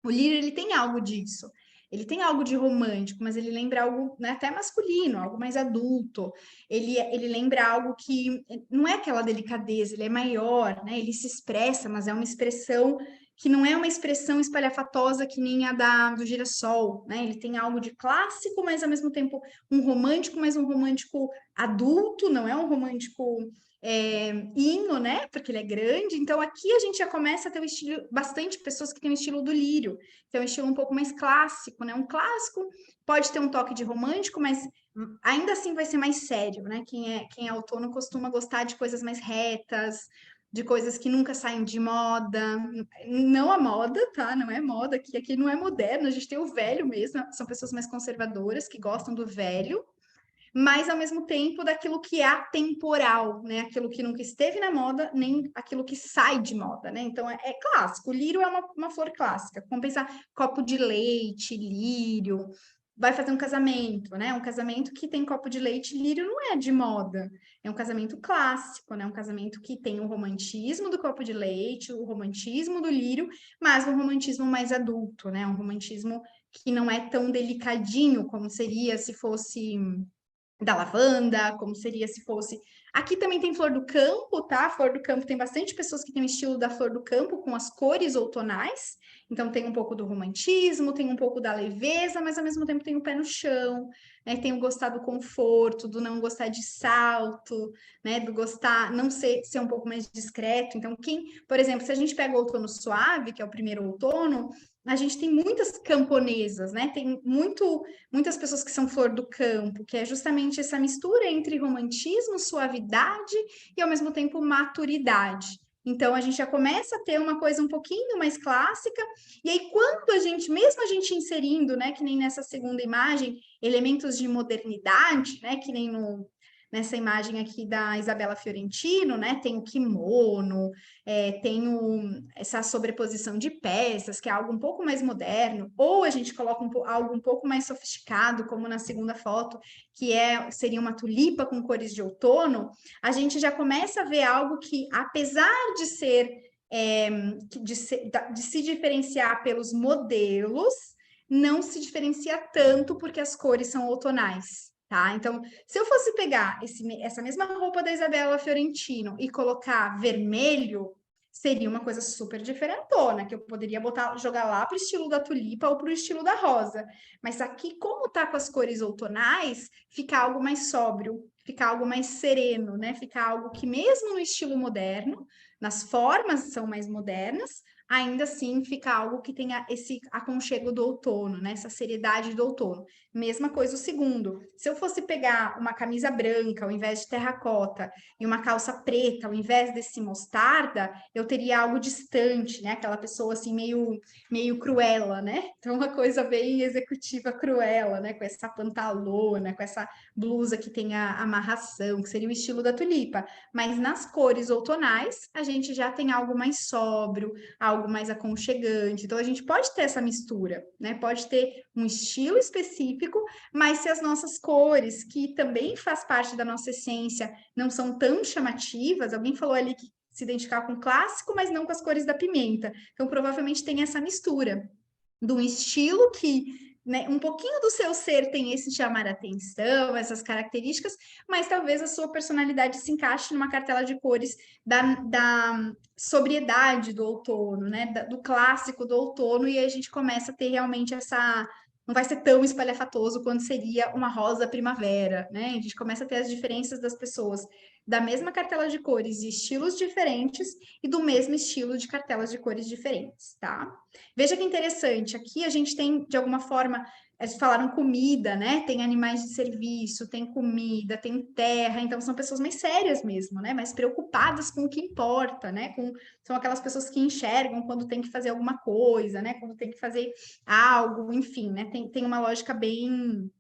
O lírio, ele tem algo disso. Ele tem algo de romântico, mas ele lembra algo, né, até masculino, algo mais adulto. Ele lembra algo que não é aquela delicadeza, ele é maior, né? Ele se expressa, mas é uma expressão que não é uma expressão espalhafatosa que nem a do girassol, né? Ele tem algo de clássico, mas ao mesmo tempo um romântico, mas um romântico adulto, não é um romântico hino, né? Porque ele é grande. Então aqui a gente já começa a ter o estilo, bastante pessoas que têm o estilo do lírio, que é um estilo um pouco mais clássico, né? Um clássico pode ter um toque de romântico, mas ainda assim vai ser mais sério, né? Quem é outono costuma gostar de coisas mais retas, de coisas que nunca saem de moda. Não a moda, tá? Não é moda, que aqui não é moderno, a gente tem o velho mesmo, são pessoas mais conservadoras que gostam do velho, mas ao mesmo tempo daquilo que é atemporal, né? Aquilo que nunca esteve na moda, nem aquilo que sai de moda, né? Então é clássico. O lírio é uma flor clássica. Vamos pensar copo de leite, lírio. Vai fazer um casamento, né? Um casamento que tem copo de leite, lírio não é de moda. É um casamento clássico, né? Um casamento que tem o romantismo do copo de leite, o romantismo do lírio, mas um romantismo mais adulto, né? Um romantismo que não é tão delicadinho como seria se fosse da lavanda, como seria se fosse Aqui também tem flor do campo, tá? Flor do campo tem bastante pessoas que têm o estilo da flor do campo com as cores outonais. Então tem um pouco do romantismo, tem um pouco da leveza, mas ao mesmo tempo tem o pé no chão, né? Tem o gostar do conforto, do não gostar de salto, né? Do gostar, não ser um pouco mais discreto. Então, por exemplo, se a gente pega o outono suave, que é o primeiro outono, a gente tem muitas camponesas, né? Tem muitas pessoas que são flor do campo, que é justamente essa mistura entre romantismo, suavidade e ao mesmo tempo maturidade. Então a gente já começa a ter uma coisa um pouquinho mais clássica, e aí quando mesmo a gente inserindo, né, que nem nessa segunda imagem, elementos de modernidade, né, que nem nessa imagem aqui da Isabela Fiorentino, né, tem o kimono, tem essa sobreposição de peças, que é algo um pouco mais moderno, ou a gente coloca algo um pouco mais sofisticado, como na segunda foto, que seria uma tulipa com cores de outono, a gente já começa a ver algo que, apesar de se diferenciar pelos modelos, não se diferencia tanto porque as cores são outonais. Tá? Então, se eu fosse pegar essa mesma roupa da Isabela Fiorentino e colocar vermelho, seria uma coisa super diferentona, que eu poderia jogar lá para o estilo da tulipa ou para o estilo da rosa. Mas aqui, como tá com as cores outonais, fica algo mais sóbrio, fica algo mais sereno, né? Fica algo que mesmo no estilo moderno, nas formas são mais modernas, ainda assim fica algo que tenha esse aconchego do outono, né? Essa seriedade do outono. Mesma coisa o segundo. Se eu fosse pegar uma camisa branca ao invés de terracota e uma calça preta ao invés desse mostarda, eu teria algo distante, né? Aquela pessoa assim meio cruela, né? Então uma coisa bem executiva cruela, né? Com essa pantalona, com essa blusa que tem a amarração, que seria o estilo da tulipa. Mas nas cores outonais, a gente já tem algo mais sóbrio, algo mais aconchegante. Então a gente pode ter essa mistura, né? Pode ter um estilo específico, mas se as nossas cores, que também faz parte da nossa essência, não são tão chamativas, alguém falou ali que se identificar com o clássico, mas não com as cores da pimenta. Então, provavelmente tem essa mistura de um estilo que, né, um pouquinho do seu ser tem esse chamar a atenção, essas características, mas talvez a sua personalidade se encaixe numa cartela de cores da sobriedade do outono, né, do clássico do outono, e a gente começa a ter realmente não vai ser tão espalhafatoso quanto seria uma rosa primavera, né? A gente começa a ter as diferenças das pessoas da mesma cartela de cores e estilos diferentes e do mesmo estilo de cartelas de cores diferentes, tá? Veja que interessante, aqui a gente tem, de alguma forma, eles falaram comida, né? Tem animais de serviço, tem comida, tem terra, então são pessoas mais sérias mesmo, né? Mais preocupadas com o que importa, né? São aquelas pessoas que enxergam quando tem que fazer alguma coisa, né? Quando tem que fazer algo, enfim, né? Tem uma lógica bem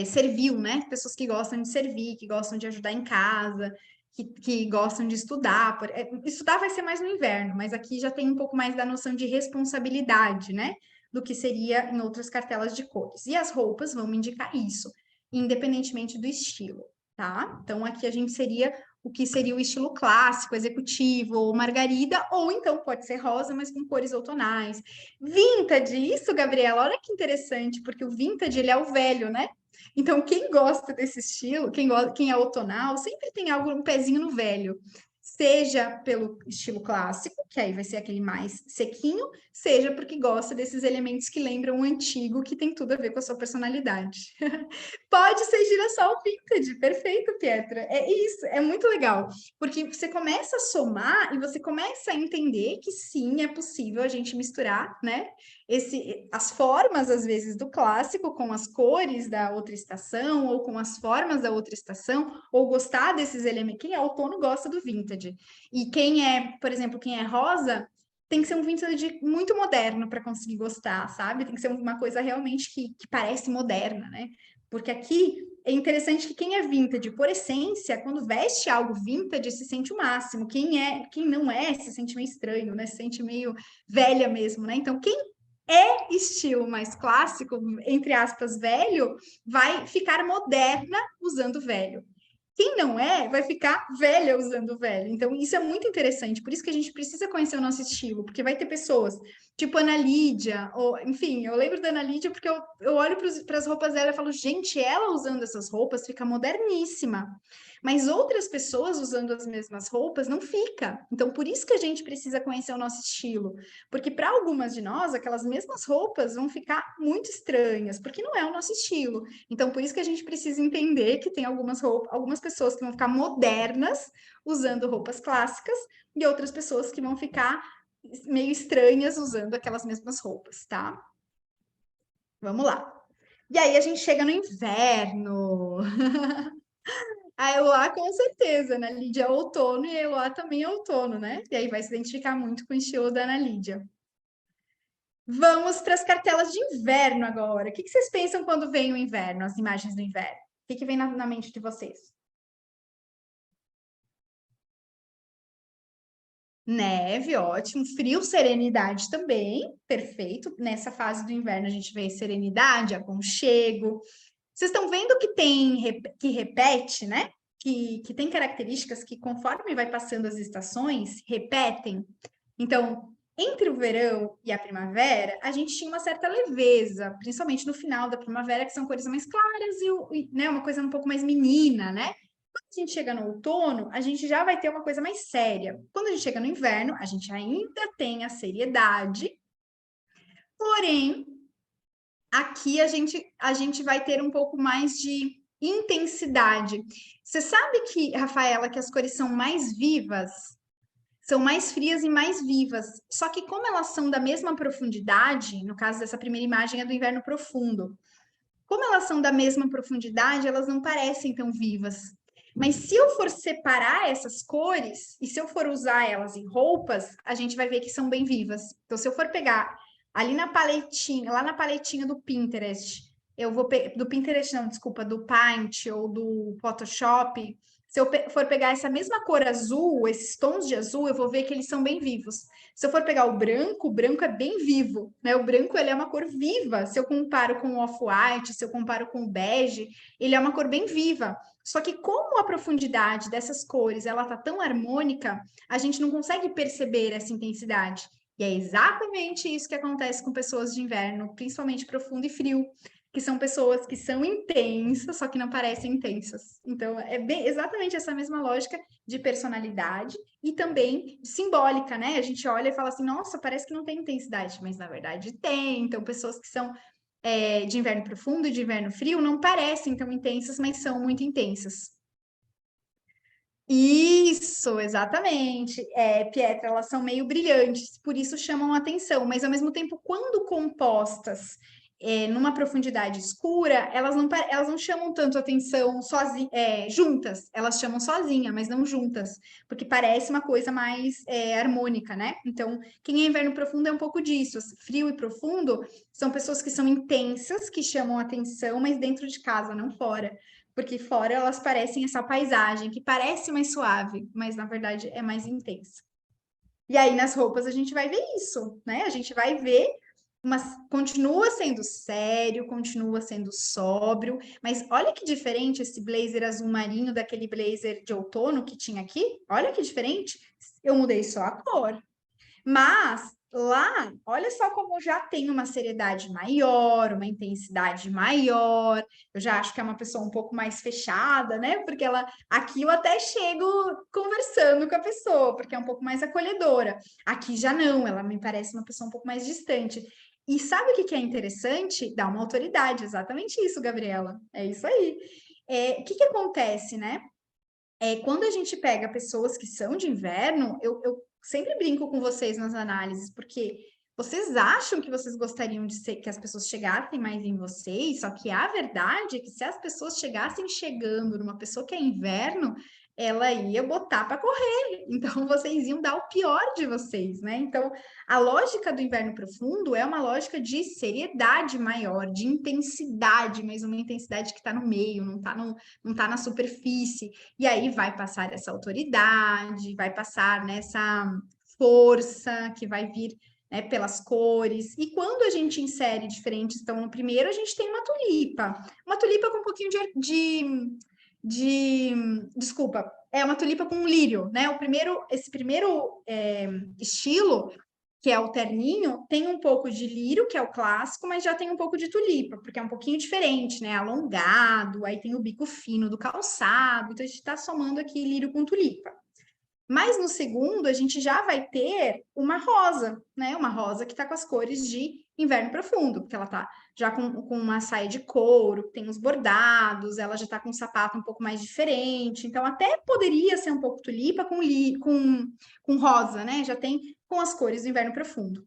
servil, né? Pessoas que gostam de servir, que gostam de ajudar em casa, que gostam de estudar. Estudar vai ser mais no inverno, mas aqui já tem um pouco mais da noção de responsabilidade, né? Do que seria em outras cartelas de cores. E as roupas vão me indicar isso, independentemente do estilo, tá? Então, aqui a gente seria o que seria o estilo clássico, executivo, ou margarida, ou então pode ser rosa, mas com cores outonais. Vintage, isso, Gabriela, olha que interessante, porque o vintage, ele é o velho, né? Então, quem gosta desse estilo, quem é outonal, sempre tem algo, um pezinho no velho. Seja pelo estilo clássico, que aí vai ser aquele mais sequinho, seja porque gosta desses elementos que lembram o antigo, que tem tudo a ver com a sua personalidade. Pode ser girassol vintage, perfeito, Pietra. É isso, é muito legal, porque você começa a somar e você começa a entender que sim, é possível a gente misturar, né? As formas, às vezes, do clássico com as cores da outra estação, ou com as formas da outra estação, ou gostar desses elementos. Quem é outono gosta do vintage. E quem é, por exemplo, quem é rosa, tem que ser um vintage muito moderno para conseguir gostar, sabe? Tem que ser uma coisa realmente que parece moderna, né? Porque aqui é interessante que quem é vintage, por essência, quando veste algo vintage, se sente o máximo. Quem não é, se sente meio estranho, né? Se sente meio velha mesmo, né? Então, quem estilo mais clássico, entre aspas, velho, vai ficar moderna usando velho. quem não é, vai ficar velha usando velho. Então, isso é muito interessante. Por isso que a gente precisa conhecer o nosso estilo, porque vai ter pessoas, tipo Ana Lídia, ou, enfim, eu lembro da Ana Lídia porque eu olho para as roupas dela e falo, gente, ela usando essas roupas fica moderníssima. Mas outras pessoas usando as mesmas roupas não fica. Então, por isso que a gente precisa conhecer o nosso estilo. Porque para algumas de nós, aquelas mesmas roupas vão ficar muito estranhas, porque não é o nosso estilo. Então, por isso que a gente precisa entender que tem algumas pessoas que vão ficar modernas usando roupas clássicas e outras pessoas que vão ficar meio estranhas usando aquelas mesmas roupas, tá? Vamos lá. E aí a gente chega no inverno. A Eloá, com certeza, né? Lídia é outono e a Eloá também é outono, né? E aí vai se identificar muito com o estilo da Ana Lídia. Vamos para as cartelas de inverno agora. O que vocês pensam quando vem o inverno, as imagens do inverno? O que vem na mente de vocês? Neve, ótimo. Frio, serenidade também, perfeito. Nessa fase do inverno a gente vê serenidade, aconchego. Vocês estão vendo que que repete, né? Que tem características que, conforme vai passando as estações, repetem. Então, entre o verão e a primavera, a gente tinha uma certa leveza, principalmente no final da primavera, que são cores mais claras né, uma coisa um pouco mais menina, né? Quando a gente chega no outono, a gente já vai ter uma coisa mais séria. Quando a gente chega no inverno, a gente ainda tem a seriedade, porém, aqui a gente vai ter um pouco mais de intensidade. Você sabe que, Rafaela, que as cores são mais vivas, são mais frias e mais vivas. Só que como elas são da mesma profundidade, no caso dessa primeira imagem é do inverno profundo, como elas são da mesma profundidade, elas não parecem tão vivas. Mas se eu for separar essas cores, e se eu for usar elas em roupas, a gente vai ver que são bem vivas. Então, se eu for pegar ali na paletinha, lá na paletinha do Pinterest, do Pinterest não, desculpa, do Paint ou do Photoshop, se eu for pegar essa mesma cor azul, esses tons de azul, eu vou ver que eles são bem vivos. Se eu for pegar o branco é bem vivo, né? O branco ele é uma cor viva. Se eu comparo com o off-white, se eu comparo com o bege, ele é uma cor bem viva. Só que como a profundidade dessas cores ela tá tão harmônica, a gente não consegue perceber essa intensidade. E é exatamente isso que acontece com pessoas de inverno, principalmente profundo e frio, que são pessoas que são intensas, só que não parecem intensas. Então, é exatamente essa mesma lógica de personalidade e também simbólica, né? A gente olha e fala assim, nossa, parece que não tem intensidade, mas na verdade tem. Então, pessoas que são de inverno profundo e de inverno frio não parecem tão intensas, mas são muito intensas. Isso, exatamente. Pietra, elas são meio brilhantes, por isso chamam a atenção, mas ao mesmo tempo, quando compostas numa profundidade escura, elas não chamam tanto atenção juntas, elas chamam sozinha, mas não juntas, porque parece uma coisa mais harmônica, né? Então, quem é inverno profundo é um pouco disso. Frio e profundo são pessoas que são intensas, que chamam atenção, mas dentro de casa, não fora. Porque fora elas parecem essa paisagem, que parece mais suave, mas na verdade é mais intensa. E aí nas roupas a gente vai ver isso, né? A gente vai ver, mas continua sendo sério, continua sendo sóbrio, mas olha que diferente esse blazer azul marinho daquele blazer de outono que tinha aqui. Olha que diferente. Eu mudei só a cor. Mas lá, olha só como já tem uma seriedade maior, uma intensidade maior. Eu já acho que é uma pessoa um pouco mais fechada, né? Porque aqui eu até chego conversando com a pessoa, porque é um pouco mais acolhedora. Aqui já não, ela me parece uma pessoa um pouco mais distante. E sabe o que é interessante? Dá uma autoridade, exatamente isso, Gabriela. É isso aí. O que acontece, né? Quando a gente pega pessoas que são de inverno, eu sempre brinco com vocês nas análises, porque vocês acham que vocês gostariam que as pessoas chegassem mais em vocês, só que a verdade é que se as pessoas chegassem chegando numa pessoa que é inverno, ela ia botar para correr. Então vocês iam dar o pior de vocês, né? Então a lógica do inverno profundo é uma lógica de seriedade maior, de intensidade, mas uma intensidade que está no meio, não tá na superfície. E aí vai passar essa autoridade, vai passar nessa força que vai vir, né, pelas cores. E quando a gente insere diferentes, então no primeiro a gente tem uma tulipa com um pouquinho desculpa, é uma tulipa com um lírio, né? Esse primeiro estilo, que é o terninho, tem um pouco de lírio, que é o clássico, mas já tem um pouco de tulipa, porque é um pouquinho diferente, né? Alongado, aí tem o bico fino do calçado, então a gente está somando aqui lírio com tulipa. Mas no segundo, a gente já vai ter uma rosa, né? Uma rosa que está com as cores de inverno profundo, porque ela tá já com uma saia de couro, tem os bordados, ela já tá com um sapato um pouco mais diferente. Então, até poderia ser um pouco tulipa com rosa, né? Já tem com as cores do inverno profundo.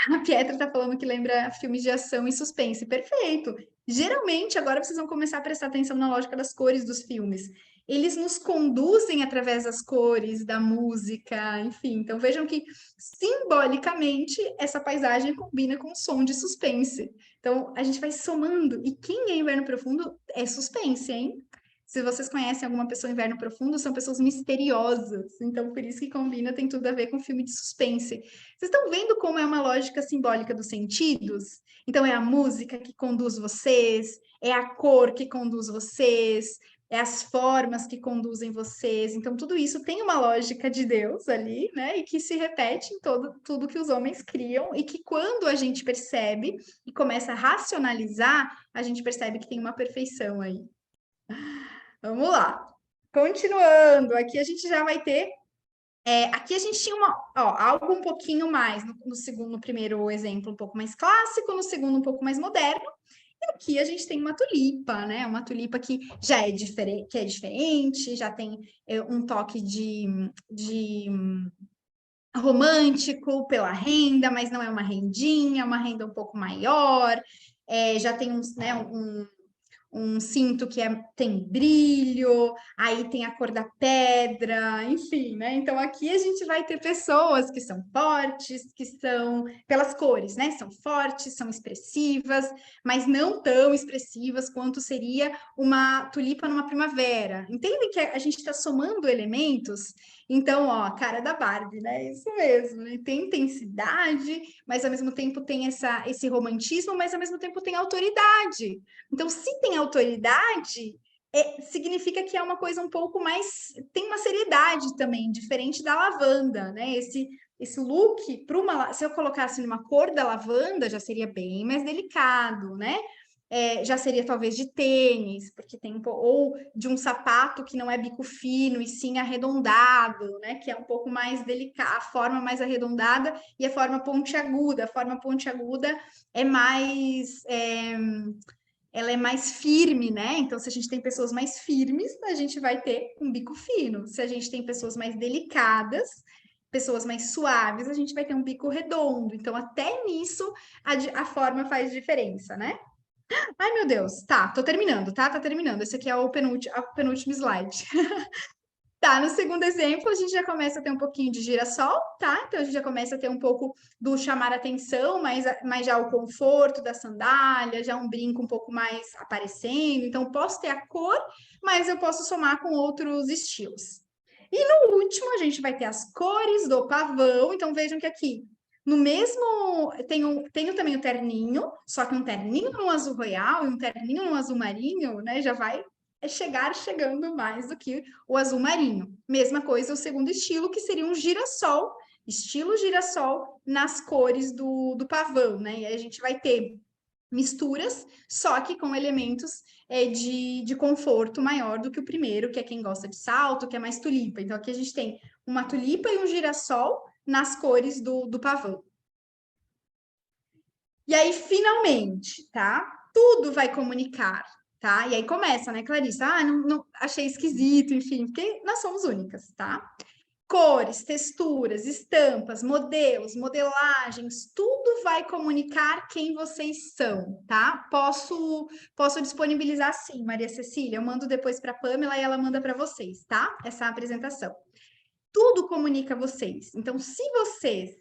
A Pietra tá falando que lembra filmes de ação e suspense. Perfeito. Geralmente, agora vocês vão começar a prestar atenção na lógica das cores dos filmes. Eles nos conduzem através das cores, da música, enfim. Então, vejam que, simbolicamente, essa paisagem combina com o som de suspense. Então, a gente vai somando. E quem é Inverno Profundo é suspense, hein? Se vocês conhecem alguma pessoa Inverno Profundo, são pessoas misteriosas. Então, por isso que combina, tem tudo a ver com filme de suspense. Vocês estão vendo como é uma lógica simbólica dos sentidos? Então, é a música que conduz vocês, é a cor que conduz vocês, é as formas que conduzem vocês. Então, tudo isso tem uma lógica de Deus ali, né? E que se repete em tudo que os homens criam, e que quando a gente percebe e começa a racionalizar, a gente percebe que tem uma perfeição aí. Vamos lá. Continuando, aqui a gente já vai ter aqui a gente tinha algo um pouquinho mais no primeiro exemplo, um pouco mais clássico, no segundo, um pouco mais moderno. E aqui a gente tem uma tulipa, né? Uma tulipa que já é diferente, já tem um toque de romântico pela renda, mas não é uma rendinha, é uma renda um pouco maior. Já tem um cinto que tem brilho, aí tem a cor da pedra, enfim, né? Então aqui a gente vai ter pessoas que são fortes, que são pelas cores, né? São fortes, são expressivas, mas não tão expressivas quanto seria uma tulipa numa primavera. Entendem que a gente está somando elementos? Então, ó, a cara da Barbie, né? Isso mesmo, né? Tem intensidade, mas ao mesmo tempo tem esse romantismo, mas ao mesmo tempo tem autoridade. Então, se tem autoridade, significa que é uma coisa um pouco mais... Tem uma seriedade também, diferente da lavanda, né? Esse look, se eu colocasse numa cor da lavanda, já seria bem mais delicado, né? Já seria talvez de tênis, porque tem ou de um sapato que não é bico fino e sim arredondado, né? Que é um pouco mais delicado, a forma mais arredondada e a forma pontiaguda. A forma pontiaguda é mais... ela é mais firme, né? Então, se a gente tem pessoas mais firmes, a gente vai ter um bico fino. Se a gente tem pessoas mais delicadas, pessoas mais suaves, a gente vai ter um bico redondo. Então, até nisso, a forma faz diferença, né? Ai, meu Deus. Tá, tô terminando, tá? Tá terminando. Esse aqui é o penúltimo slide. Tá, no segundo exemplo, a gente já começa a ter um pouquinho de girassol, tá? Então, a gente já começa a ter um pouco do chamar atenção, mas já o conforto da sandália, já um brinco um pouco mais aparecendo. Então, posso ter a cor, mas eu posso somar com outros estilos. E no último, a gente vai ter as cores do pavão. Então, vejam que aqui, no mesmo... Tenho também o terninho, só que um terninho no azul royal e um terninho no azul marinho, né? Já vai chegando mais do que o azul marinho. Mesma coisa o segundo estilo, que seria um girassol, estilo girassol nas cores do pavão, né? E aí a gente vai ter misturas, só que com elementos de conforto maior do que o primeiro, que é quem gosta de salto, que é mais tulipa. Então, aqui a gente tem uma tulipa e um girassol nas cores do pavão. E aí, finalmente, tá? Tudo vai comunicar, tá? E aí começa, né, Clarissa? Ah, não achei esquisito, enfim, porque nós somos únicas, tá? Cores, texturas, estampas, modelos, modelagens, tudo vai comunicar quem vocês são, tá? Posso disponibilizar sim, Maria Cecília. Eu mando depois para a Pamela e ela manda para vocês, tá? Essa apresentação. Tudo comunica vocês. Então, se vocês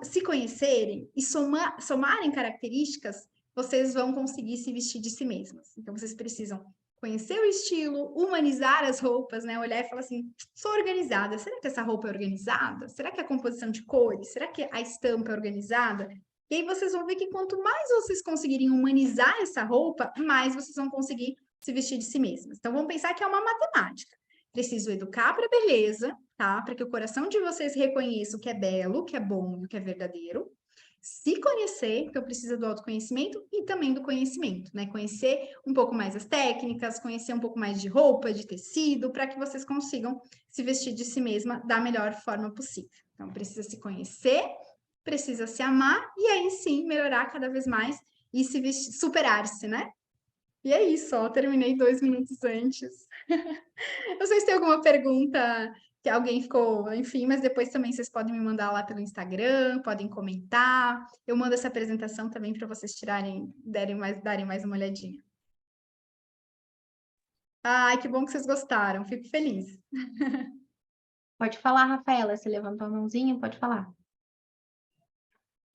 se conhecerem e somarem características, vocês vão conseguir se vestir de si mesmas. Então, vocês precisam conhecer o estilo, humanizar as roupas, né? Olhar e falar assim, sou organizada, será que essa roupa é organizada? Será que a composição de cores? Será que a estampa é organizada? E aí vocês vão ver que quanto mais vocês conseguirem humanizar essa roupa, mais vocês vão conseguir se vestir de si mesmas. Então, vamos pensar que é uma matemática. Preciso educar para a beleza, tá? Para que o coração de vocês reconheça o que é belo, o que é bom e o que é verdadeiro. Se conhecer, então precisa do autoconhecimento e também do conhecimento, né? Conhecer um pouco mais as técnicas, conhecer um pouco mais de roupa, de tecido, para que vocês consigam se vestir de si mesma da melhor forma possível. Então, precisa se conhecer, precisa se amar e aí sim melhorar cada vez mais e se vestir, superar-se, né? E é isso, ó, terminei 2 minutos antes. Não sei se tem alguma pergunta que alguém ficou, enfim, mas depois também vocês podem me mandar lá pelo Instagram, podem comentar. Eu mando essa apresentação também para vocês darem mais uma olhadinha. Ai, que bom que vocês gostaram, fico feliz. Pode falar, Rafaela, você levantou a mãozinha, pode falar.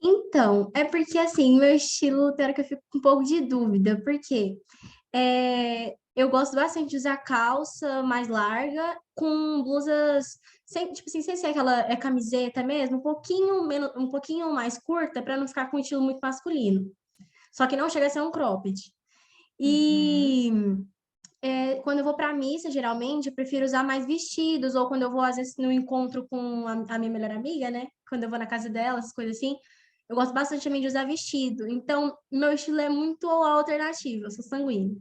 Então, é porque assim, meu estilo, tem hora que eu fico com um pouco de dúvida, porque eu gosto bastante de usar calça mais larga com blusas sem, tipo assim, sem ser aquela camiseta mesmo, um pouquinho mais curta para não ficar com um estilo muito masculino. Só que não chega a ser um cropped. E quando eu vou para missa, geralmente, eu prefiro usar mais vestidos, ou quando eu vou, às vezes, no encontro com a minha melhor amiga, né? Quando eu vou na casa dela, essas coisas assim, eu gosto bastante também de usar vestido. Então, meu estilo é muito alternativo, eu sou sanguínea.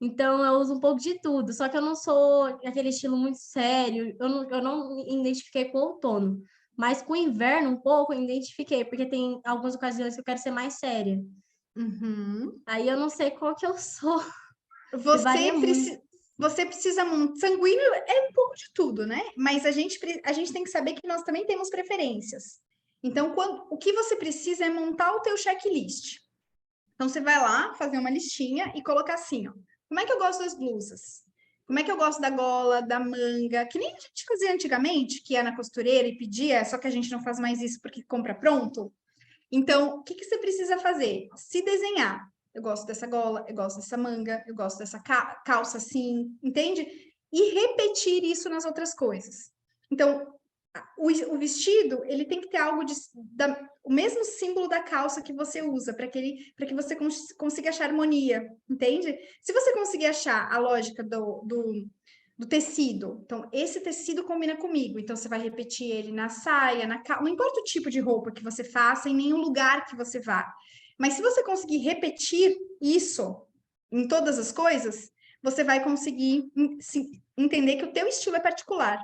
Então, eu uso um pouco de tudo, só que eu não sou aquele estilo muito sério, eu não me identifiquei com o outono. Mas com o inverno, um pouco, eu identifiquei, porque tem algumas ocasiões que eu quero ser mais séria. Uhum. Aí eu não sei qual que eu sou. Você, Varia muito. você precisa... Sanguíneo é um pouco de tudo, né? Mas a gente tem que saber que nós também temos preferências. Então, o que você precisa é montar o teu checklist. Então, você vai lá fazer uma listinha e colocar assim, ó. Como é que eu gosto das blusas? Como é que eu gosto da gola, da manga? Que nem a gente fazia antigamente, que ia na costureira e pedia, só que a gente não faz mais isso porque compra pronto. Então, o que você precisa fazer? Se desenhar. Eu gosto dessa gola, eu gosto dessa manga, eu gosto dessa calça assim, entende? E repetir isso nas outras coisas. Então, o vestido, ele tem que ter algo o mesmo símbolo da calça que você usa, para que você consiga achar harmonia, entende? Se você conseguir achar a lógica do tecido, então esse tecido combina comigo, então você vai repetir ele na saia, não importa o tipo de roupa que você faça, em nenhum lugar que você vá. Mas se você conseguir repetir isso em todas as coisas, você vai conseguir entender que o teu estilo é particular.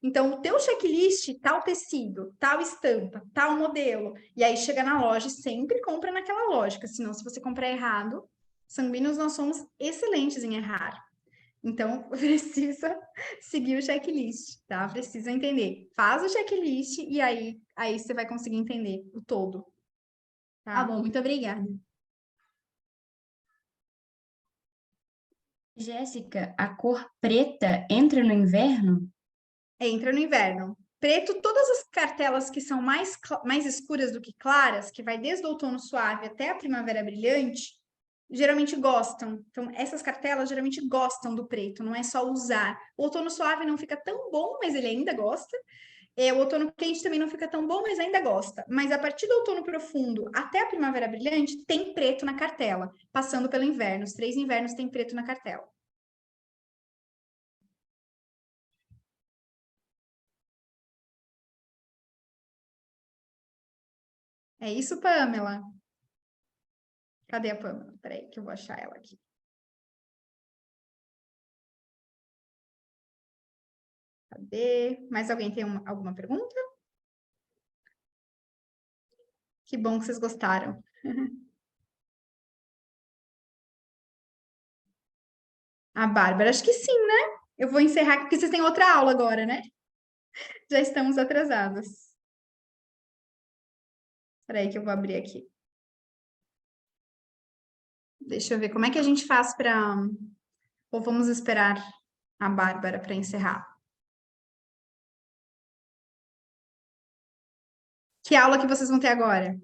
Então, o teu checklist, tal tecido, tal estampa, tal modelo, e aí chega na loja e sempre compra naquela lógica, senão se você comprar errado, sanguíneos nós somos excelentes em errar. Então, precisa seguir o checklist, tá? Precisa entender. Faz o checklist e aí você vai conseguir entender o todo. Tá Tá? bom, muito obrigada. Jéssica, a cor preta entra no inverno? Entra no inverno. Preto, todas as cartelas que são mais escuras do que claras, que vai desde o outono suave até a primavera brilhante, geralmente gostam. Então, essas cartelas geralmente gostam do preto, não é só usar. O outono suave não fica tão bom, mas ele ainda gosta. O outono quente também não fica tão bom, mas ainda gosta. Mas a partir do outono profundo até a primavera brilhante, tem preto na cartela, passando pelo inverno. Os 3 invernos tem preto na cartela. É isso, Pamela? Cadê a Pamela? Peraí, que eu vou achar ela aqui. Cadê? Mais alguém tem alguma pergunta? Que bom que vocês gostaram. A Bárbara, acho que sim, né? Eu vou encerrar, porque vocês têm outra aula agora, né? Já estamos atrasadas. Peraí que eu vou abrir aqui. Deixa eu ver como é que a gente faz para... Ou vamos esperar a Bárbara para encerrar? Que aula que vocês vão ter agora?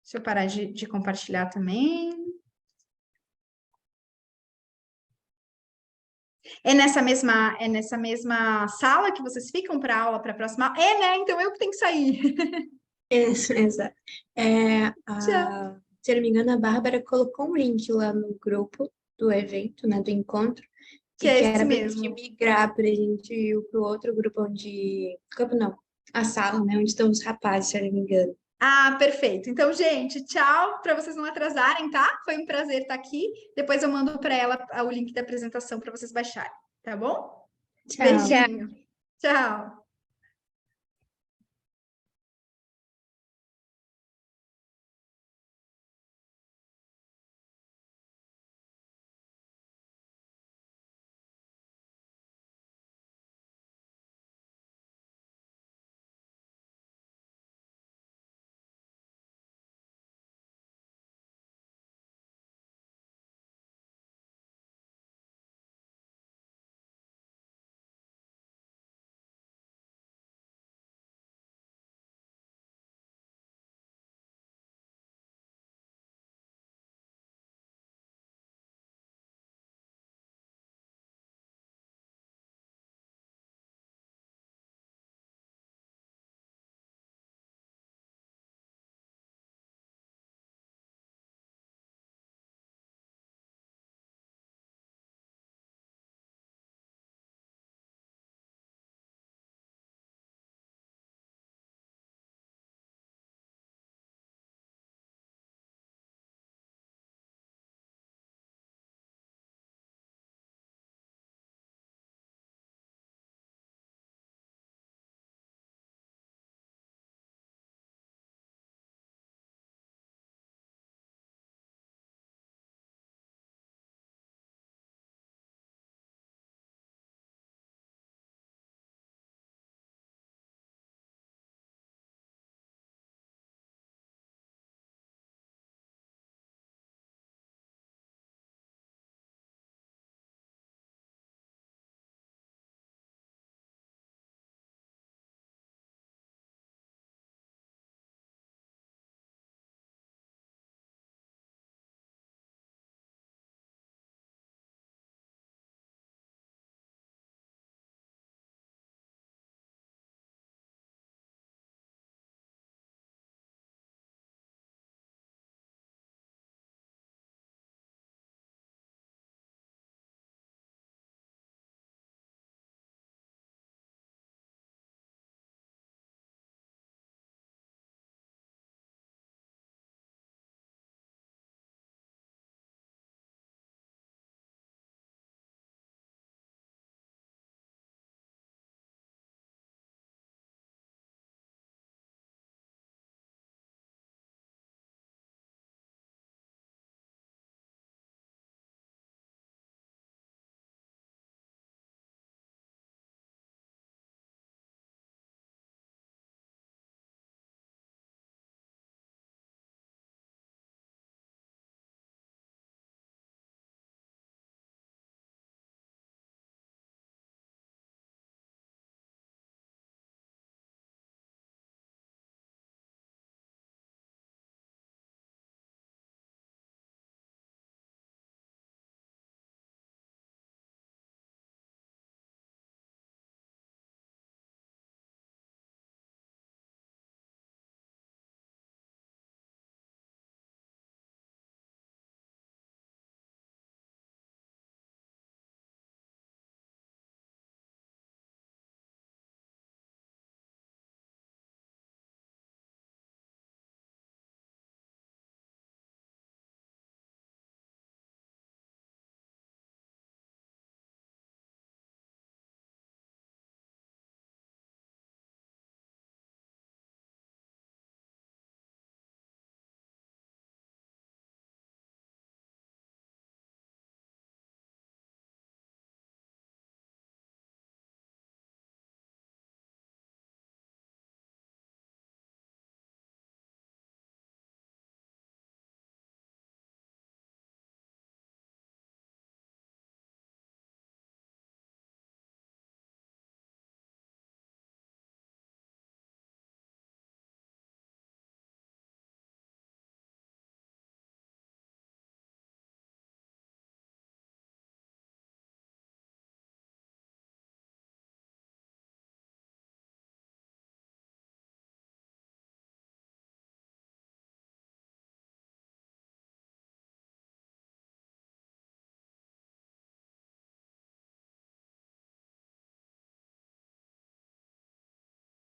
Deixa eu parar de compartilhar também. É nessa mesma sala que vocês ficam para aula, para a próxima? É, né? Então eu que tenho que sair. Exato. Tchau. Se eu não me engano, a Bárbara colocou um link lá no grupo do evento, né, do encontro, Que e é que esse era pra gente mesmo. migrar, pra gente ir pro outro grupo onde... Grupo não, a sala, né, onde estão os rapazes, se eu não me engano. Ah, perfeito. Então, gente, tchau, para vocês não atrasarem, tá? Foi um prazer estar aqui. Depois eu mando para ela o link da apresentação para vocês baixarem, tá bom? Tchau. Beijinho. Tchau.